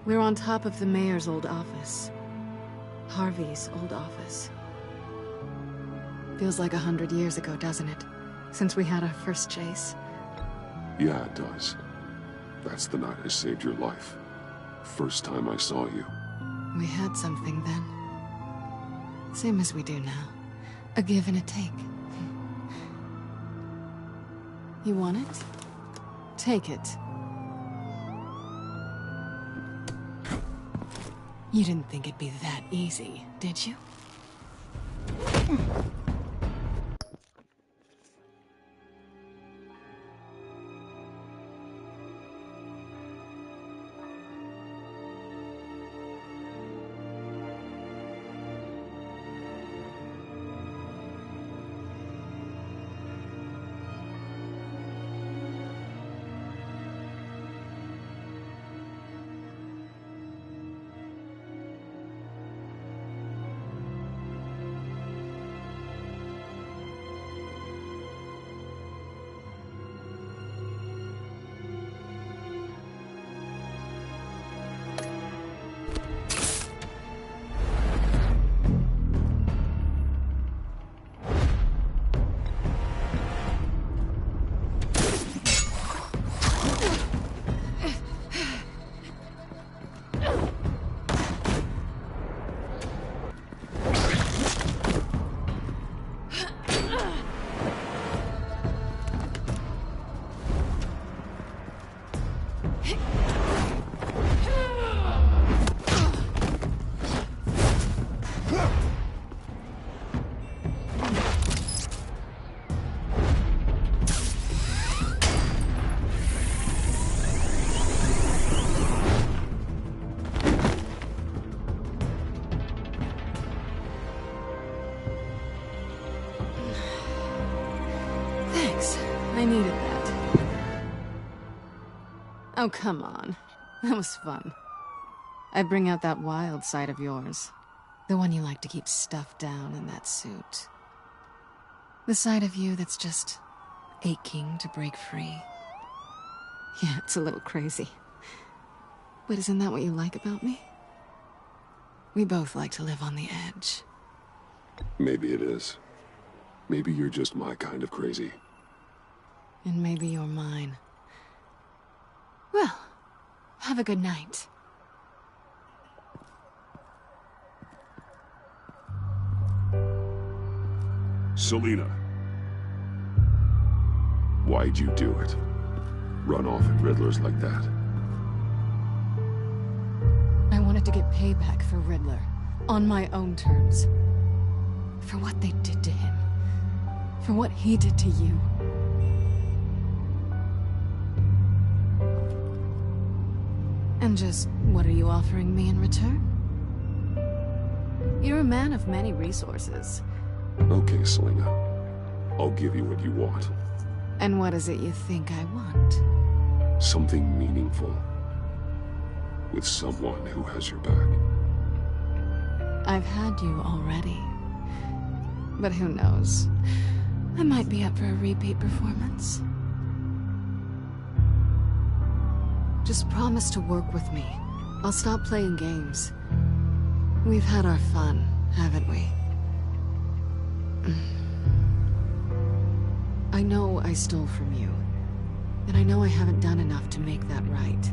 We're on top of the mayor's old office. Harvey's old office. Feels like 100 years ago, doesn't it? Since we had our first chase. Yeah, it does. That's the night I saved your life. First time I saw you. We had something then. Same as we do now. A give and a take. You want it? Take it. You didn't think it'd be that easy, did you? I needed that. Oh, come on. That was fun. I bring out that wild side of yours. The one you like to keep stuffed down in that suit. The side of you that's just aching to break free. Yeah, it's a little crazy. But isn't that what you like about me? We both like to live on the edge. Maybe it is. Maybe you're just my kind of crazy. And maybe you're mine. Well, have a good night. Selina. Why'd you do it? Run off at Riddlers like that? I wanted to get payback for Riddler. On my own terms. For what they did to him. For what he did to you. And just, what are you offering me in return? You're a man of many resources. Okay, Selina. I'll give you what you want. And what is it you think I want? Something meaningful. With someone who has your back. I've had you already. But who knows? I might be up for a repeat performance. Just promise to work with me. I'll stop playing games. We've had our fun, haven't we? I know I stole from you. And I know I haven't done enough to make that right.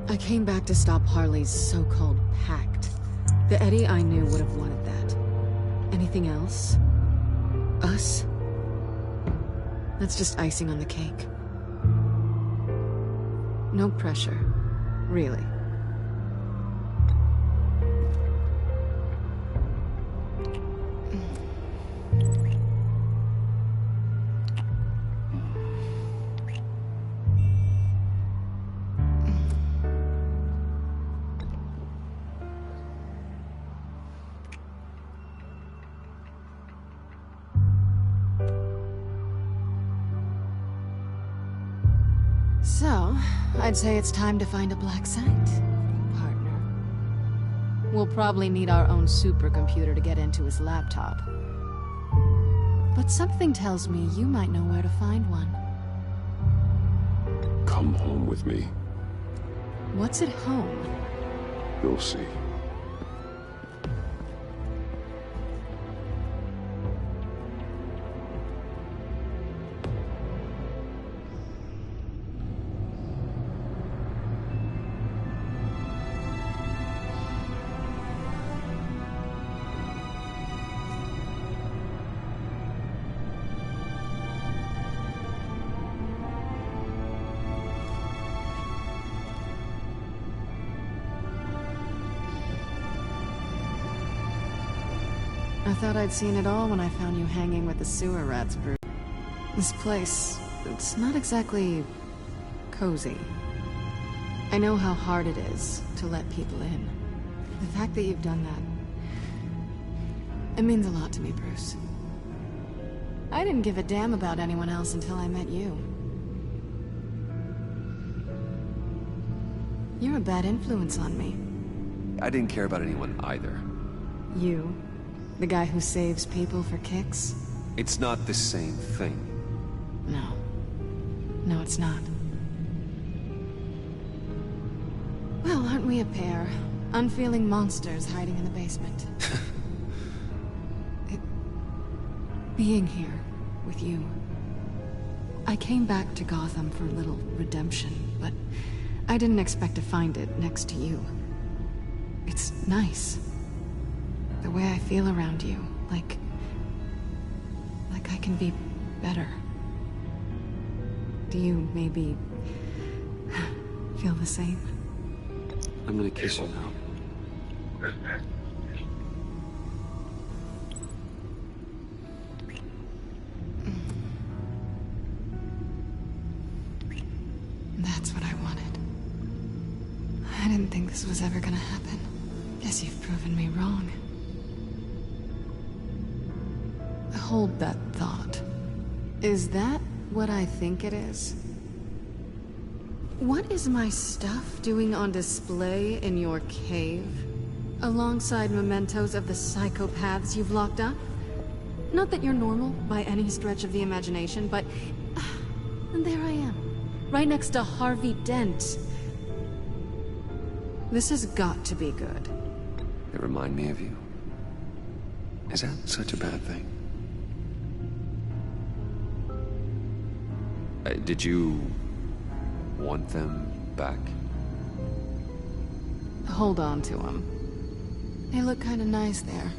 I came back to stop Harley's so-called pact. The Eddie I knew would have wanted that. Anything else? Us? That's just icing on the cake. No pressure. Really. Well, I'd say it's time to find a black site, partner. We'll probably need our own supercomputer to get into his laptop. But something tells me you might know where to find one. Come home with me. What's at home? You'll see. I thought I'd seen it all when I found you hanging with the sewer rats, Bruce. This place, it's not exactly cozy. I know how hard it is to let people in. The fact that you've done that, it means a lot to me, Bruce. I didn't give a damn about anyone else until I met you. You're a bad influence on me. I didn't care about anyone either. You? The guy who saves people for kicks? It's not the same thing. No. No, it's not. Well, aren't we a pair? Unfeeling monsters hiding in the basement. Being here with you. I came back to Gotham for a little redemption, but I didn't expect to find it next to you. It's nice. The way I feel around you, like I can be better. Do you maybe feel the same? I'm gonna kiss you now. That's what I wanted. I didn't think this was ever gonna happen. Guess you've proven me wrong. Hold that thought. Is that what I think it is? What is my stuff doing on display in your cave? Alongside mementos of the psychopaths you've locked up? Not that you're normal by any stretch of the imagination, but... and there I am. Right next to Harvey Dent. This has got to be good. They remind me of you. Is that such a bad thing? Did you want them back? Hold on to them. They look kind of nice there.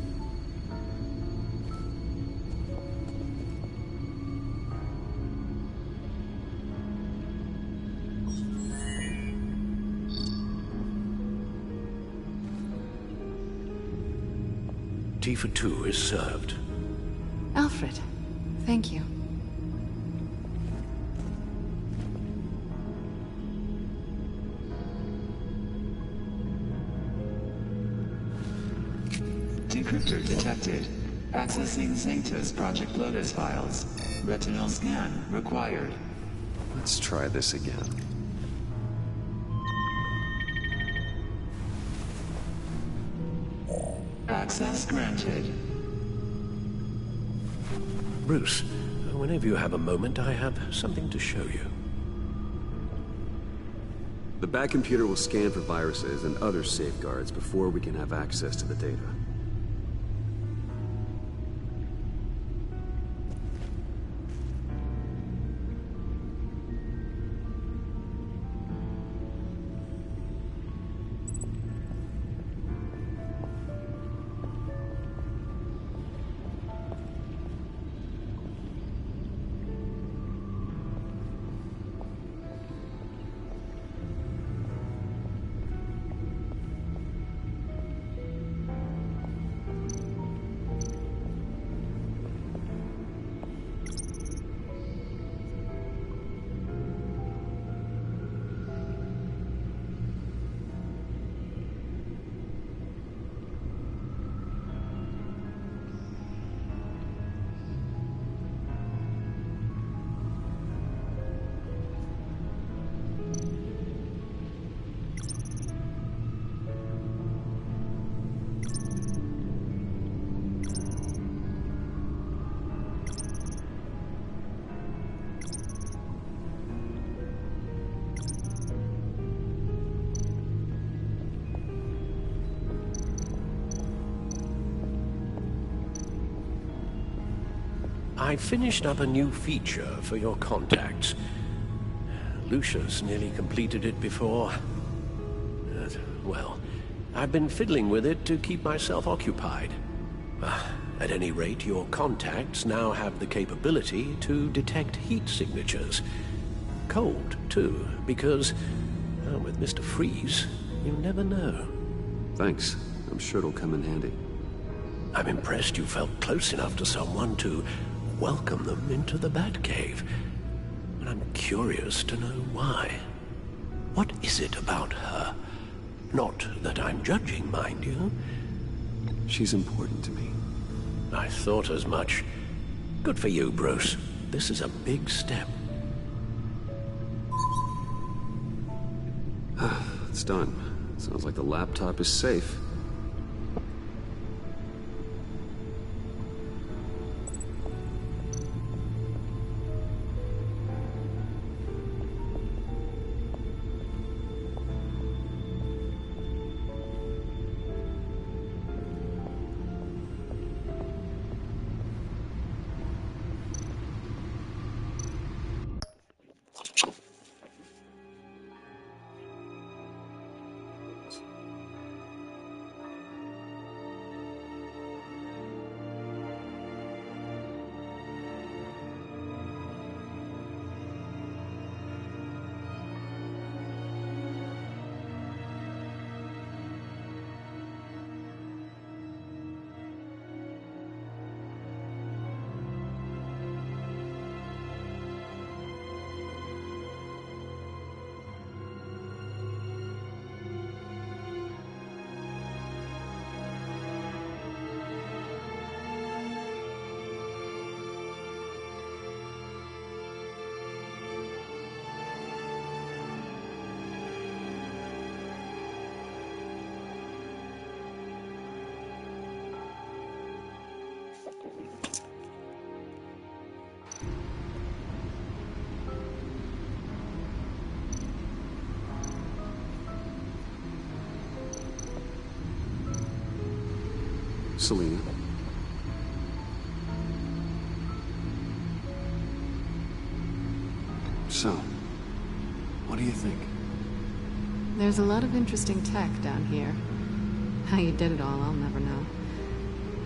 Tea for two is served. Alfred, thank you. Decryptor detected. Accessing Zeta's Project Lotus files. Retinal scan required. Let's try this again. Access granted. Bruce, whenever you have a moment, I have something to show you. The back computer will scan for viruses and other safeguards before we can have access to the data. I finished up a new feature for your contacts. Lucius nearly completed it before. Well, I've been fiddling with it to keep myself occupied. At any rate, your contacts now have the capability to detect heat signatures. Cold, too, because, with Mr. Freeze, you never know. Thanks. I'm sure it'll come in handy. I'm impressed you felt close enough to someone to welcome them into the Batcave. And I'm curious to know why. What is it about her? Not that I'm judging, mind you. She's important to me. I thought as much. Good for you, Bruce. This is a big step. It's done. Sounds like the laptop is safe. Selina. So, what do you think? There's a lot of interesting tech down here. How you did it all, I'll never know.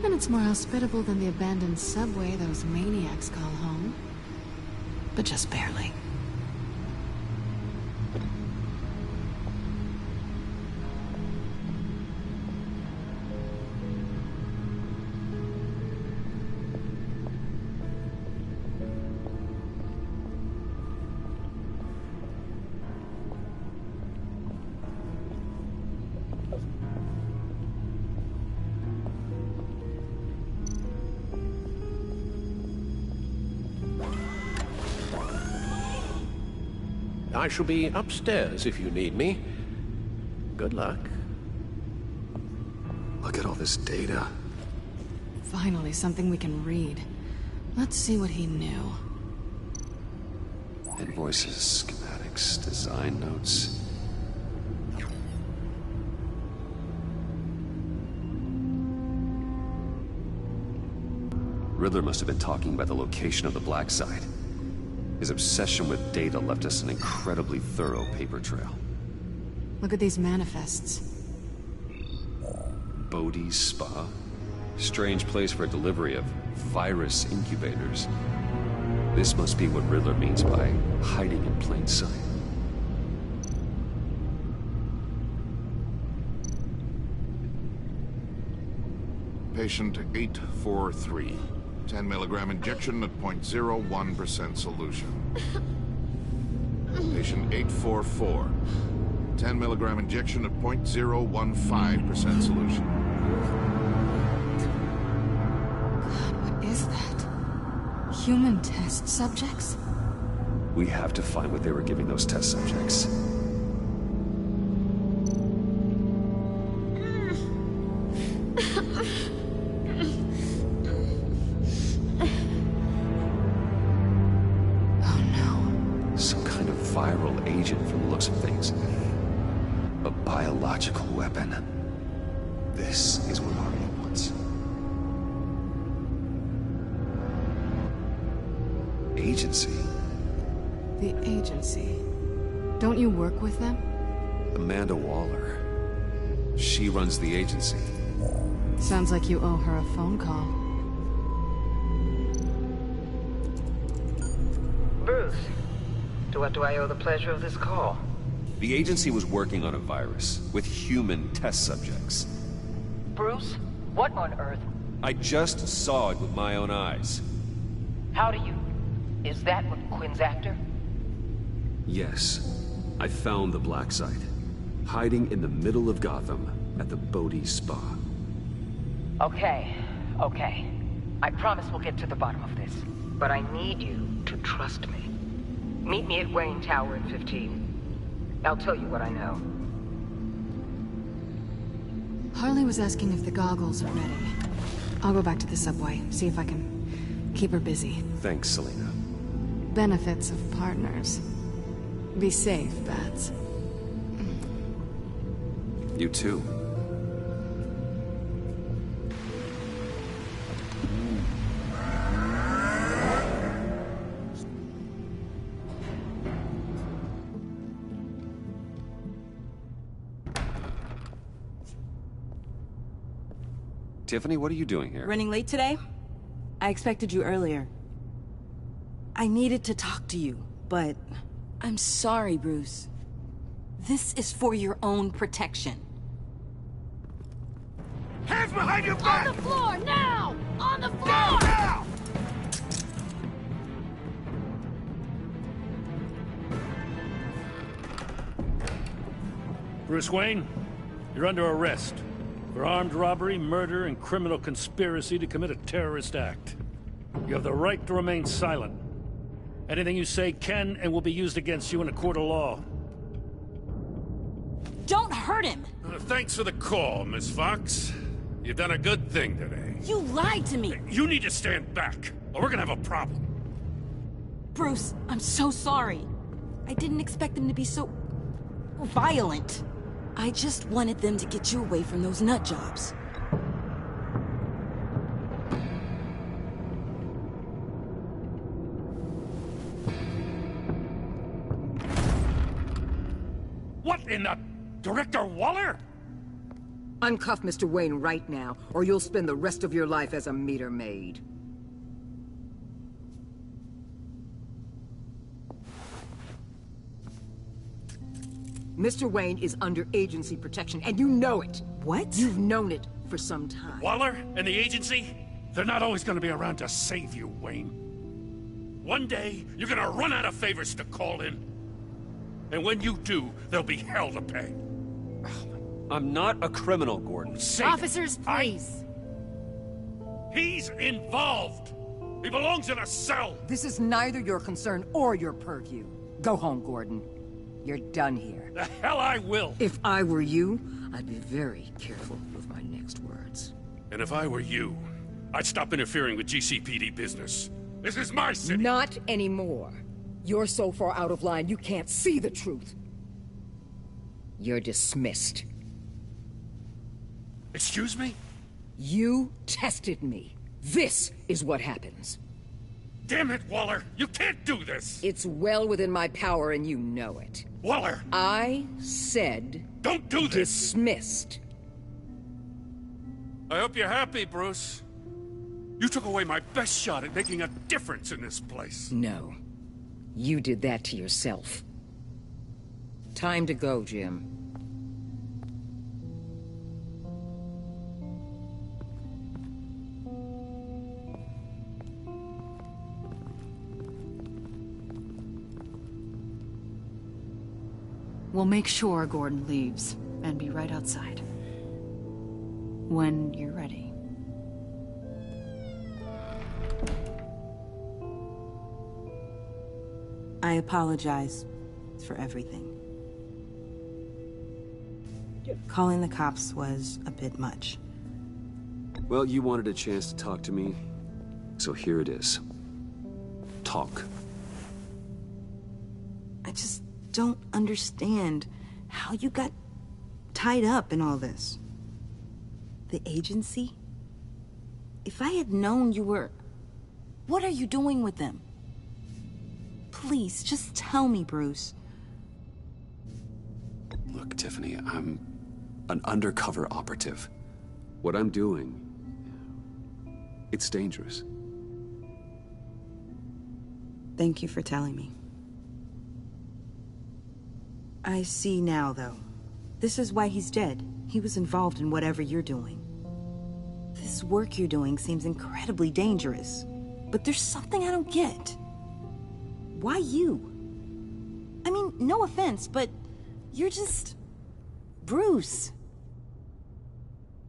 And it's more hospitable than the abandoned subway those maniacs call home. But just barely. I shall be upstairs if you need me. Good luck. Look at all this data. Finally, something we can read. Let's see what he knew. Invoices, schematics, design notes. Riddler must have been talking about the location of the Black Site. His obsession with data left us an incredibly thorough paper trail. Look at these manifests. Bodhi's Spa? Strange place for delivery of virus incubators. This must be what Riddler means by hiding in plain sight. Patient 843. 10 milligram injection at 0.01% solution. Patient 844. 10 milligram injection at 0.015% solution. God, what is that? Human test subjects? We have to find what they were giving those test subjects. From the looks of things. A biological weapon. This is what Army wants. agency. The agency. Don't you work with them? Amanda Waller. She runs the agency. Sounds like you owe her a phone call. Bruce, to what do I owe the pleasure of this call? The agency was working on a virus with human test subjects. Bruce, what on earth? I just saw it with my own eyes. How do you... Is that what Quinn's after? Yes. I found the black site. Hiding in the middle of Gotham at the Bodhi Spa. Okay. I promise we'll get to the bottom of this. But I need you to trust me. Meet me at Wayne Tower in 15. I'll tell you what I know. Harley was asking if the goggles are ready. I'll go back to the subway, see if I can keep her busy. Thanks, Selina. Benefits of partners. Be safe, Bats. You too. Tiffany, what are you doing here? Running late today? I expected you earlier. I needed to talk to you, but... I'm sorry, Bruce. This is for your own protection. Hands behind your back! On the floor, now! On the floor! Down, now! Bruce Wayne, you're under arrest for armed robbery, murder, and criminal conspiracy to commit a terrorist act. You have the right to remain silent. Anything you say can and will be used against you in a court of law. Don't hurt him! Thanks for the call, Miss Fox. You've done a good thing today. You lied to me! You need to stand back, or we're gonna have a problem. Bruce, I'm so sorry. I didn't expect them to be so... violent. I just wanted them to get you away from those nut jobs. What in the... Director Waller? Uncuff Mr. Wayne right now, or you'll spend the rest of your life as a meter maid. Mr. Wayne is under agency protection, and you know it. What? You've known it for some time. Waller and the agency? They're not always gonna be around to save you, Wayne. One day, you're gonna run out of favors to call in. And when you do, there'll be hell to pay. I'm not a criminal, Gordon. Officers, please. He's involved. He belongs in a cell. This is neither your concern or your purview. Go home, Gordon. You're done here. The hell I will. If I were you, I'd be very careful with my next words. And if I were you, I'd stop interfering with GCPD business. This is my city. Not anymore. You're so far out of line, you can't see the truth. You're dismissed. Excuse me? You tested me. This is what happens. Damn it, Waller! You can't do this! It's well within my power and you know it. Waller! I said... Don't do this! Dismissed. I hope you're happy, Bruce. You took away my best shot at making a difference in this place. No. You did that to yourself. Time to go, Jim. We'll make sure Gordon leaves, and be right outside. When you're ready. I apologize for everything. Calling the cops was a bit much. Well, you wanted a chance to talk to me, so here it is. Talk. I just don't understand how you got tied up in all this. The agency? If I had known you were... What are you doing with them? Please, just tell me, Bruce. Look, Tiffany, I'm an undercover operative. What I'm doing, it's dangerous. Thank you for telling me. I see now, though. This is why he's dead. He was involved in whatever you're doing. This work you're doing seems incredibly dangerous. But there's something I don't get. Why you? I mean, no offense, but you're just... Bruce.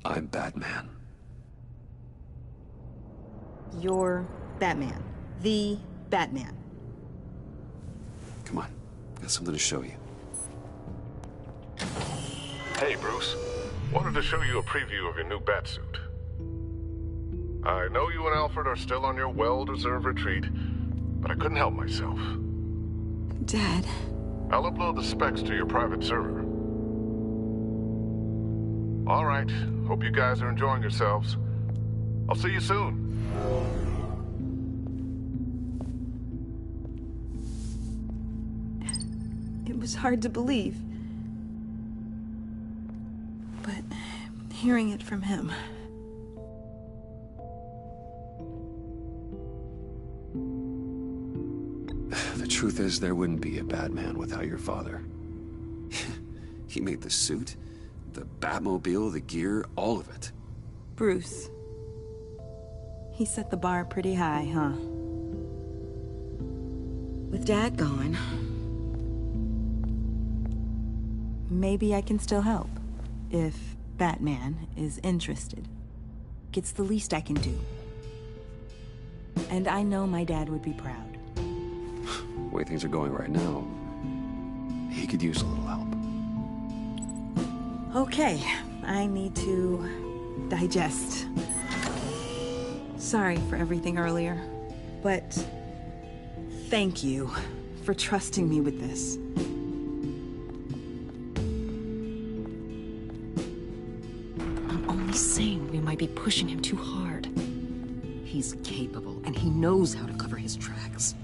I'm Batman. You're Batman. The Batman. Come on, got something to show you. Hey, Bruce. Wanted to show you a preview of your new batsuit. I know you and Alfred are still on your well-deserved retreat, but I couldn't help myself. Dad. I'll upload the specs to your private server. All right. Hope you guys are enjoying yourselves. I'll see you soon. It was hard to believe. But hearing it from him... The truth is, there wouldn't be a Batman without your father. He made the suit, the Batmobile, the gear, all of it. Bruce. He set the bar pretty high, huh? With Dad gone... maybe I can still help. If Batman is interested. It's the least I can do. And I know my dad would be proud. The way things are going right now, he could use a little help. Okay, I need to digest. Sorry for everything earlier, but thank you for trusting me with this. I'm only saying we might be pushing him too hard. He's capable, and he knows how to cover his tracks.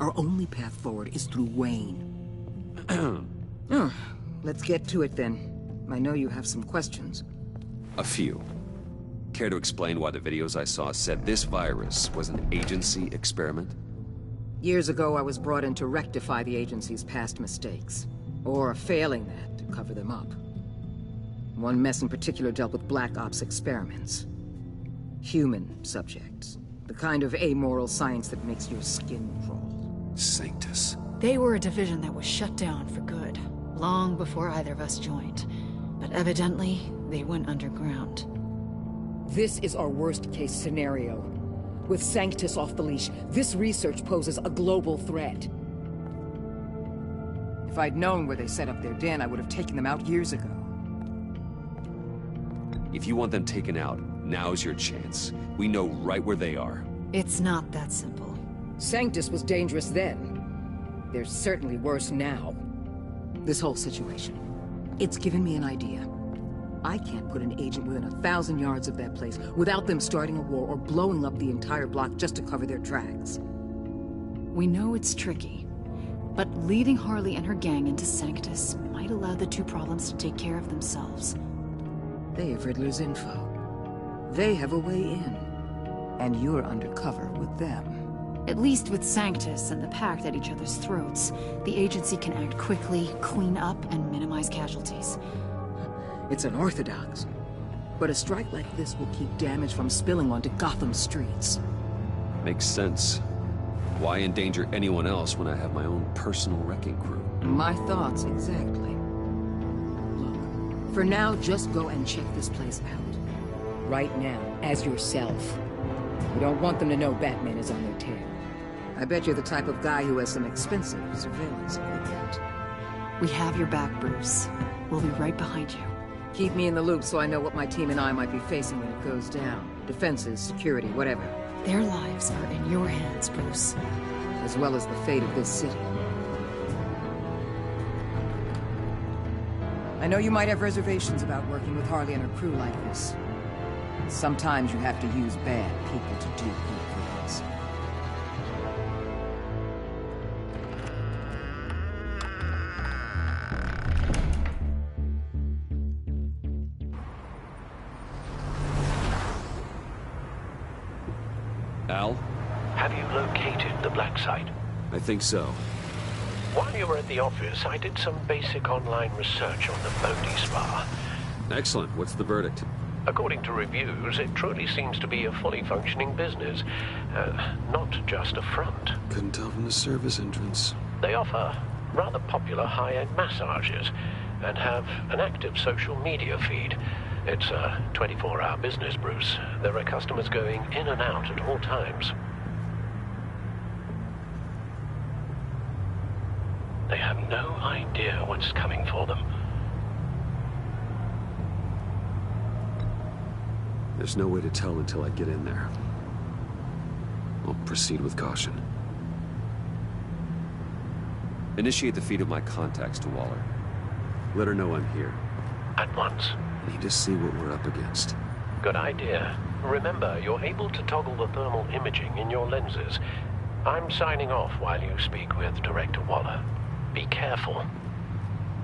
Our only path forward is through Wayne. Oh, let's get to it then. I know you have some questions. A few. Care to explain why the videos I saw said this virus was an agency experiment? Years ago, I was brought in to rectify the agency's past mistakes. Or, failing that, to cover them up. One mess in particular dealt with Black Ops experiments. Human subjects. The kind of amoral science that makes your skin crawl. Sanctus. They were a division that was shut down for good, long before either of us joined. But evidently, they went underground. This is our worst-case scenario. With Sanctus off the leash, this research poses a global threat. If I'd known where they set up their den, I would have taken them out years ago. If you want them taken out, now's your chance. We know right where they are. It's not that simple. Sanctus was dangerous then. They're certainly worse now. This whole situation, it's given me an idea. I can't put an agent within 1,000 yards of that place without them starting a war or blowing up the entire block just to cover their tracks. We know it's tricky, but leading Harley and her gang into Sanctus might allow the two problems to take care of themselves. They have Riddler's info. They have a way in. And you're undercover with them. At least with Sanctus and the Pact at each other's throats, the agency can act quickly, clean up, and minimize casualties. It's unorthodox. But a strike like this will keep damage from spilling onto Gotham streets. Makes sense. Why endanger anyone else when I have my own personal wrecking crew? My thoughts, exactly. Look, for now, just go and check this place out. Right now, as yourself. We don't want them to know Batman is on their tail. I bet you're the type of guy who has some expensive surveillance equipment. We have your back, Bruce. We'll be right behind you. Keep me in the loop so I know what my team and I might be facing when it goes down. Defenses, security, whatever. Their lives are in your hands, Bruce. As well as the fate of this city. I know you might have reservations about working with Harley and her crew like this. Sometimes you have to use bad people to do good things. Al? Have you located the black site? I think so. While you were at the office, I did some basic online research on the Bodhi Spa. Excellent. What's the verdict? According to reviews, it truly seems to be a fully functioning business, not just a front. Couldn't tell from the service entrance. They offer rather popular high-end massages and have an active social media feed. It's a 24-hour business, Bruce. There are customers going in and out at all times. They have no idea what's coming for them. There's no way to tell until I get in there. I'll proceed with caution. Initiate the feed of my contacts to Waller. Let her know I'm here. At once. Need to see what we're up against. Good idea. Remember, you're able to toggle the thermal imaging in your lenses. I'm signing off while you speak with Director Waller. Be careful.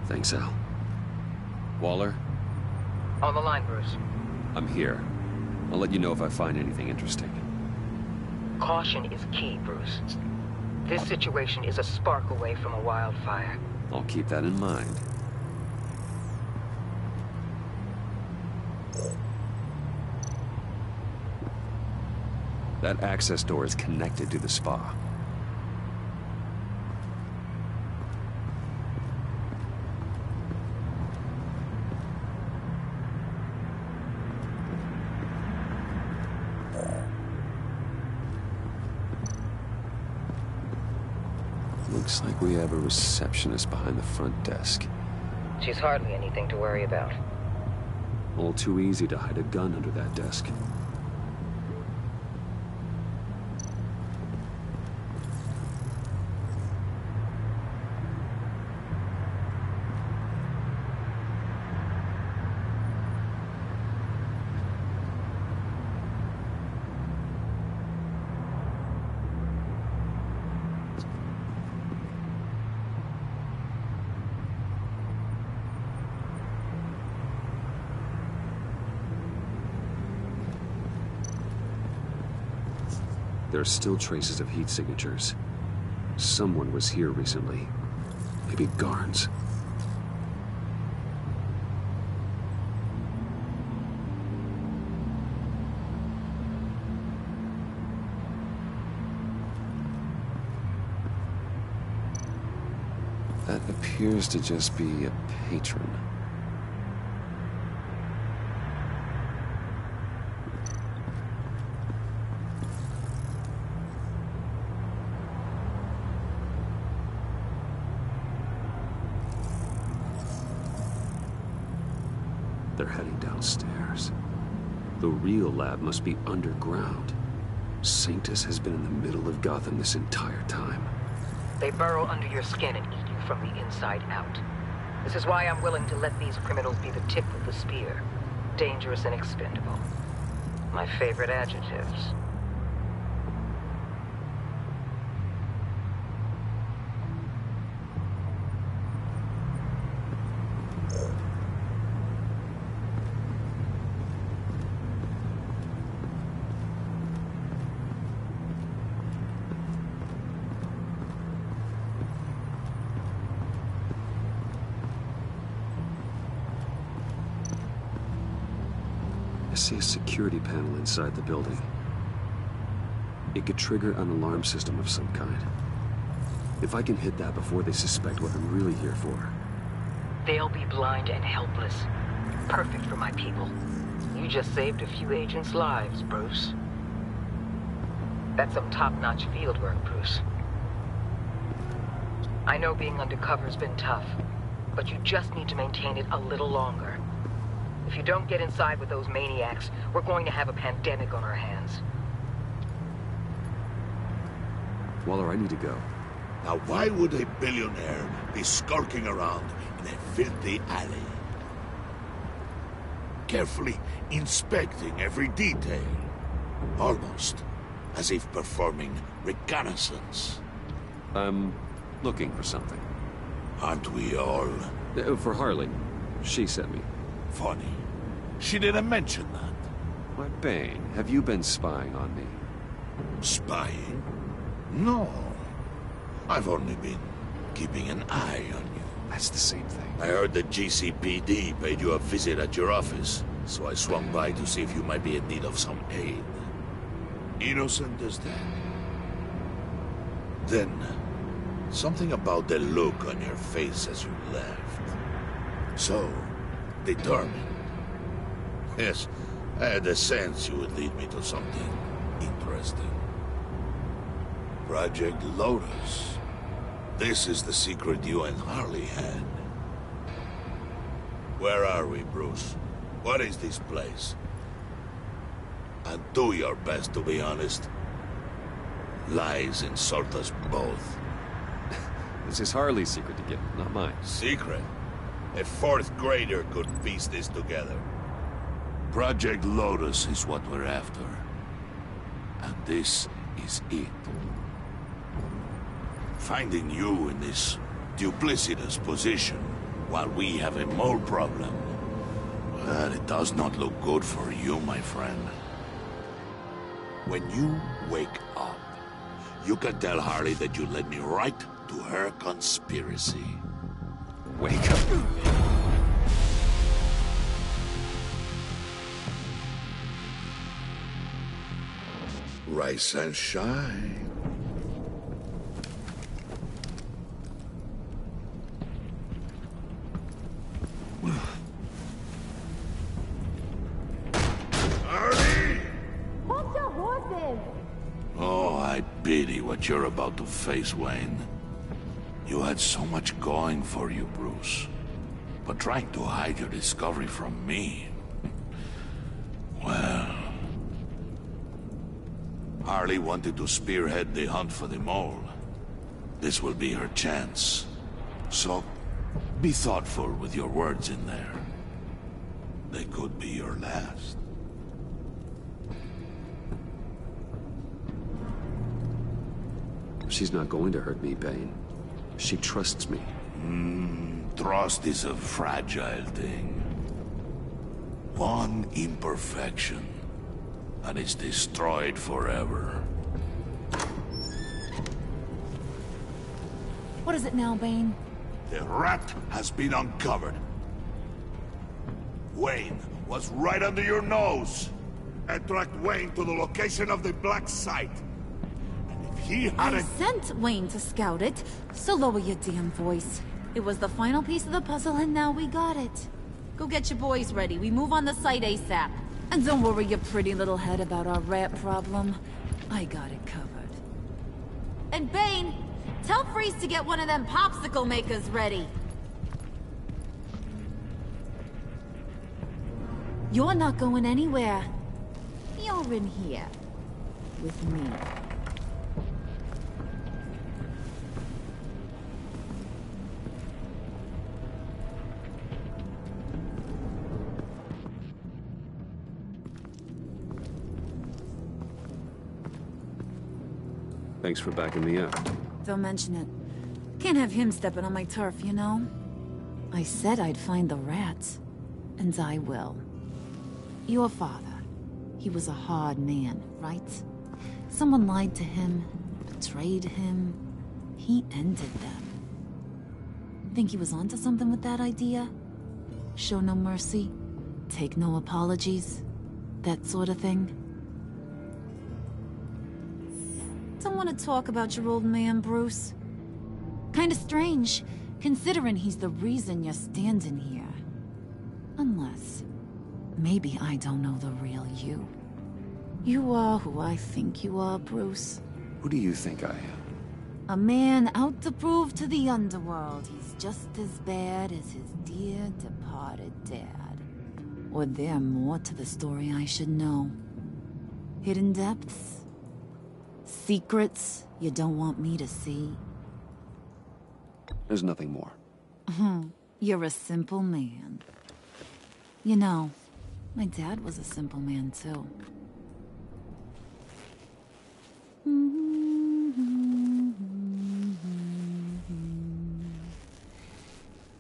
Thanks, Al. Waller? On the line, Bruce. I'm here. I'll let you know if I find anything interesting. Caution is key, Bruce. This situation is a spark away from a wildfire. I'll keep that in mind. That access door is connected to the spa. Looks like we have a receptionist behind the front desk. She's hardly anything to worry about. All too easy to hide a gun under that desk. There are still traces of heat signatures. Someone was here recently. Maybe Garns. That appears to just be a patron. They're heading downstairs. The real lab must be underground. Sanctus has been in the middle of Gotham this entire time. They burrow under your skin and eat you from the inside out. This is why I'm willing to let these criminals be the tip of the spear. Dangerous and expendable. My favorite adjectives. I see a security panel inside the building. It could trigger an alarm system of some kind. If I can hit that before they suspect what I'm really here for. They'll be blind and helpless. Perfect for my people. You just saved a few agents' lives, Bruce. That's some top-notch field work, Bruce. I know being undercover's been tough, but you just need to maintain it a little longer. If you don't get inside with those maniacs, we're going to have a pandemic on our hands. Waller, I need to go. Now why would a billionaire be skulking around in a filthy alley? Carefully inspecting every detail. Almost as if performing reconnaissance. I'm looking for something. Aren't we all? For Harley. She sent me. Funny. She didn't mention that. Why, Bane, have you been spying on me? Spying? No. I've only been keeping an eye on you. That's the same thing. I heard the GCPD paid you a visit at your office, so I swung by to see if you might be in need of some aid. Innocent as that. Then, something about the look on your face as you left. So, determined. Yes, I had a sense you would lead me to something interesting. Project Lotus. This is the secret you and Harley had. Where are we, Bruce? What is this place? And do your best to be honest. Lies insult us both. This is Harley's secret to get, not mine. Secret? A fourth grader could piece this together. Project Lotus is what we're after. And this is it. Finding you in this duplicitous position while we have a mole problem. Well, it does not look good for you, my friend. When you wake up, you can tell Harley that you led me right to her conspiracy. Wake up. Rise and shine. Oh, I pity what you're about to face, Wayne. You had so much going for you, Bruce. But trying to hide your discovery from me... Well... Harley wanted to spearhead the hunt for the mole. This will be her chance. So, be thoughtful with your words in there. They could be your last. She's not going to hurt me, Bane. She trusts me. Trust is a fragile thing. One imperfection, and it's destroyed forever. What is it now, Bane? The rat has been uncovered. Wayne was right under your nose. And tracked Wayne to the location of the black site. And if he I hadn't... sent Wayne to scout it, so lower your damn voice. It was the final piece of the puzzle, and now we got it. Go get your boys ready. We move on the site ASAP. And don't worry your pretty little head about our rat problem. I got it covered. And Bane, tell Freeze to get one of them popsicle makers ready. You're not going anywhere. You're in here. With me. Thanks for backing me up. Don't mention it. Can't have him stepping on my turf, you know? I said I'd find the rats. And I will. Your father. He was a hard man, right? Someone lied to him, betrayed him. He ended them. Think he was onto something with that idea? Show no mercy? Take no apologies? That sort of thing? Don't want to talk about your old man, Bruce. Kinda strange, considering he's the reason you're standing here. Unless, maybe I don't know the real you. You are who I think you are, Bruce. Who do you think I am? A man out to prove to the underworld he's just as bad as his dear departed dad. Or there more to the story I should know. Hidden depths? Secrets you don't want me to see? There's nothing more. You're a simple man. You know, my dad was a simple man too.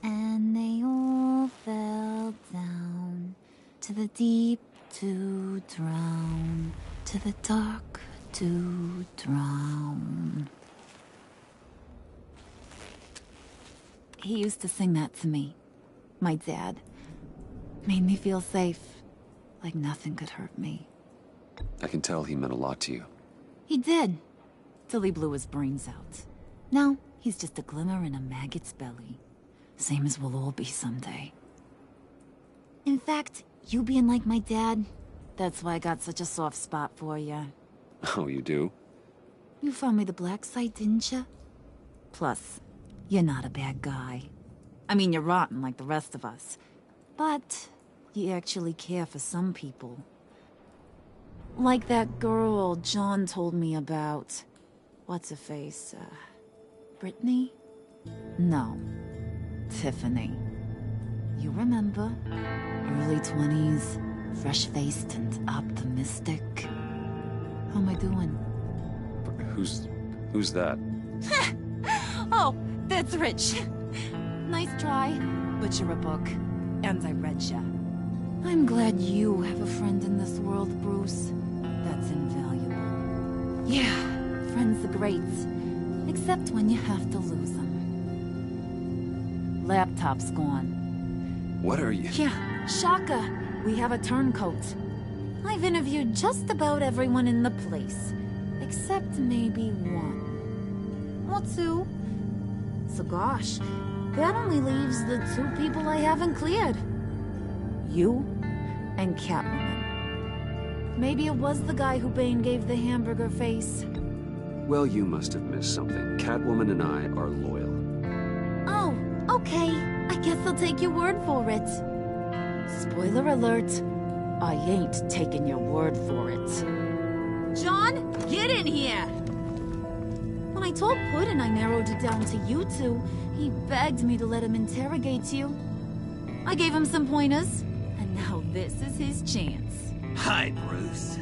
And they all fell down to the deep to drown, to the dark to drown. He used to sing that to me. My dad. Made me feel safe. Like nothing could hurt me. I can tell he meant a lot to you. He did. Till he blew his brains out. Now, he's just a glimmer in a maggot's belly. Same as we'll all be someday. In fact, you being like my dad, that's why I got such a soft spot for you. Oh, you do? You found me the black site, didn't you? Plus, you're not a bad guy. I mean, you're rotten like the rest of us. But you actually care for some people. Like that girl John told me about. What's her face? Brittany? No. Tiffany. You remember? Early 20s, fresh-faced and optimistic. How am I doing? Who's that? Oh, that's Rich. Nice try, but you're a book, and I read ya. I'm glad you have a friend in this world, Bruce. That's invaluable. Yeah, friends are great, except when you have to lose them. Laptop's gone. What are you? Yeah, Shaka. We have a turncoat. I've interviewed just about everyone in the place, except maybe one. Or two. So gosh, that only leaves the two people I haven't cleared. You and Catwoman. Maybe it was the guy who Bane gave the hamburger face. Well, you must have missed something. Catwoman and I are loyal. Oh, okay. I guess I'll take your word for it. Spoiler alert, I ain't taking your word for it. John, get in here! When I told Puddin' I narrowed it down to you two, he begged me to let him interrogate you. I gave him some pointers, and now this is his chance. Hi, Bruce.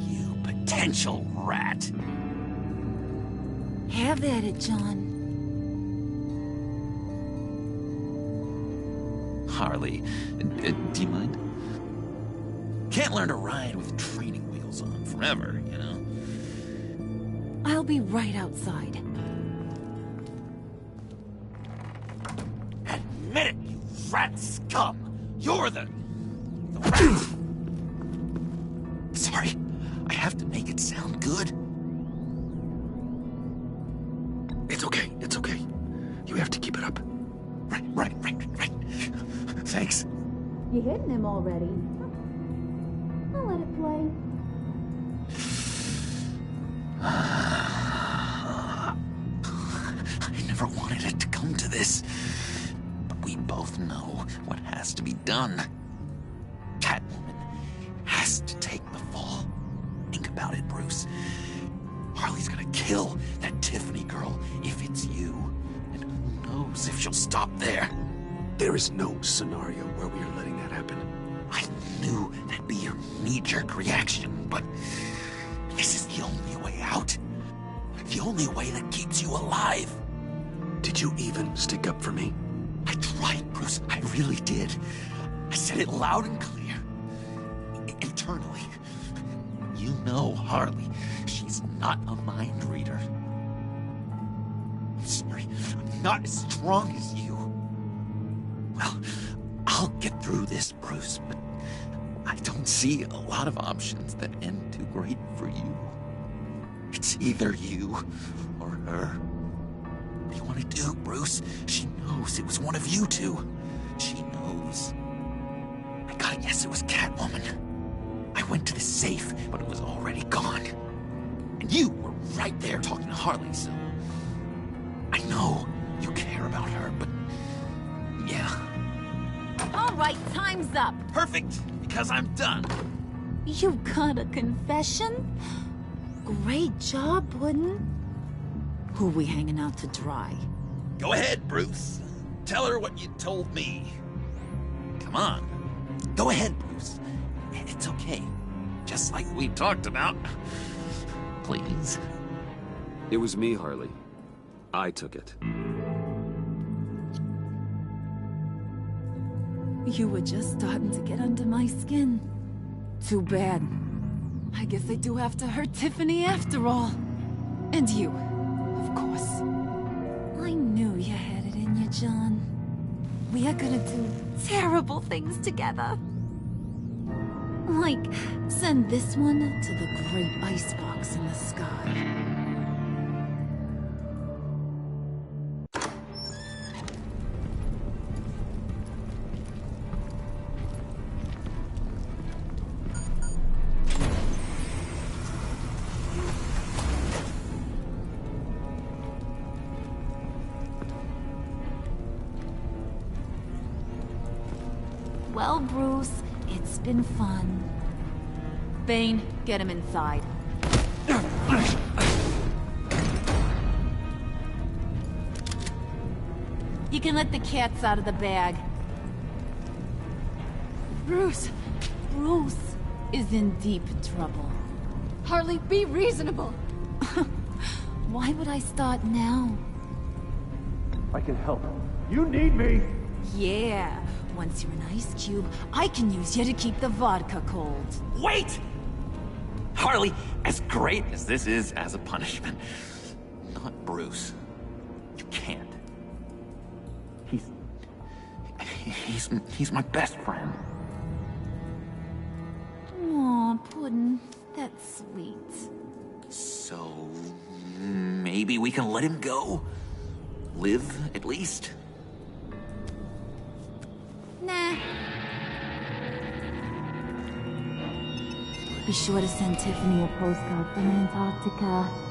You potential rat. Have at it, John. Harley, do you mind? Can't learn to ride with training wheels on forever, you know? I'll be right outside. Admit it, you rat scum! You're the rat! Sorry, I have to make it sound good. It's okay, it's okay. You have to keep it up. Right. Thanks. You hitting him already? I'll let it play. I never wanted it to come to this. But we both know what has to be done. Catwoman has to take the fall. Think about it, Bruce. Harley's gonna kill that Tiffany girl if it's you. And who knows if she'll stop there. There is no scenario where we are letting that happen. I knew that'd be your knee-jerk reaction, but this is the only way out. The only way that keeps you alive. Did you even stick up for me? I tried, Bruce. I really did. I said it loud and clear. Internally. You know Harley. She's not a mind reader. I'm sorry. I'm not as strong as you. Well, I'll get through this, Bruce, but I don't see a lot of options that end too great for you. It's either you or her. What do you want to do, Bruce? She knows it was one of you two. She knows. I gotta guess it was Catwoman. I went to the safe, but it was already gone. And you were right there talking to Harley, so... I know you care about her, but... yeah. All right, time's up. Perfect, because I'm done. You got a confession? Great job, Puddin'. Who we hanging out to dry? Go ahead, Bruce. Tell her what you told me. Come on. Go ahead, Bruce. It's okay. Just like we talked about. Please. It was me, Harley. I took it. You were just starting to get under my skin. Too bad. I guess I do have to hurt Tiffany after all. And you, of course. I knew you had it in you, John. We are gonna do terrible things together. Like, send this one to the great icebox in the sky. Well, Bruce, it's been fun. Bane, get him inside. You can let the cats out of the bag. Bruce! Bruce is in deep trouble. Harley, be reasonable! Why would I start now? I can help. You need me! Yeah. Once you're an ice cube, I can use you to keep the vodka cold. Wait! Harley, as great as this is as a punishment, not Bruce. You can't. He's my best friend. Aw, Puddin', that's sweet. So, maybe we can let him go? Live, at least? Nah. Be sure to send Tiffany a postcard from Antarctica.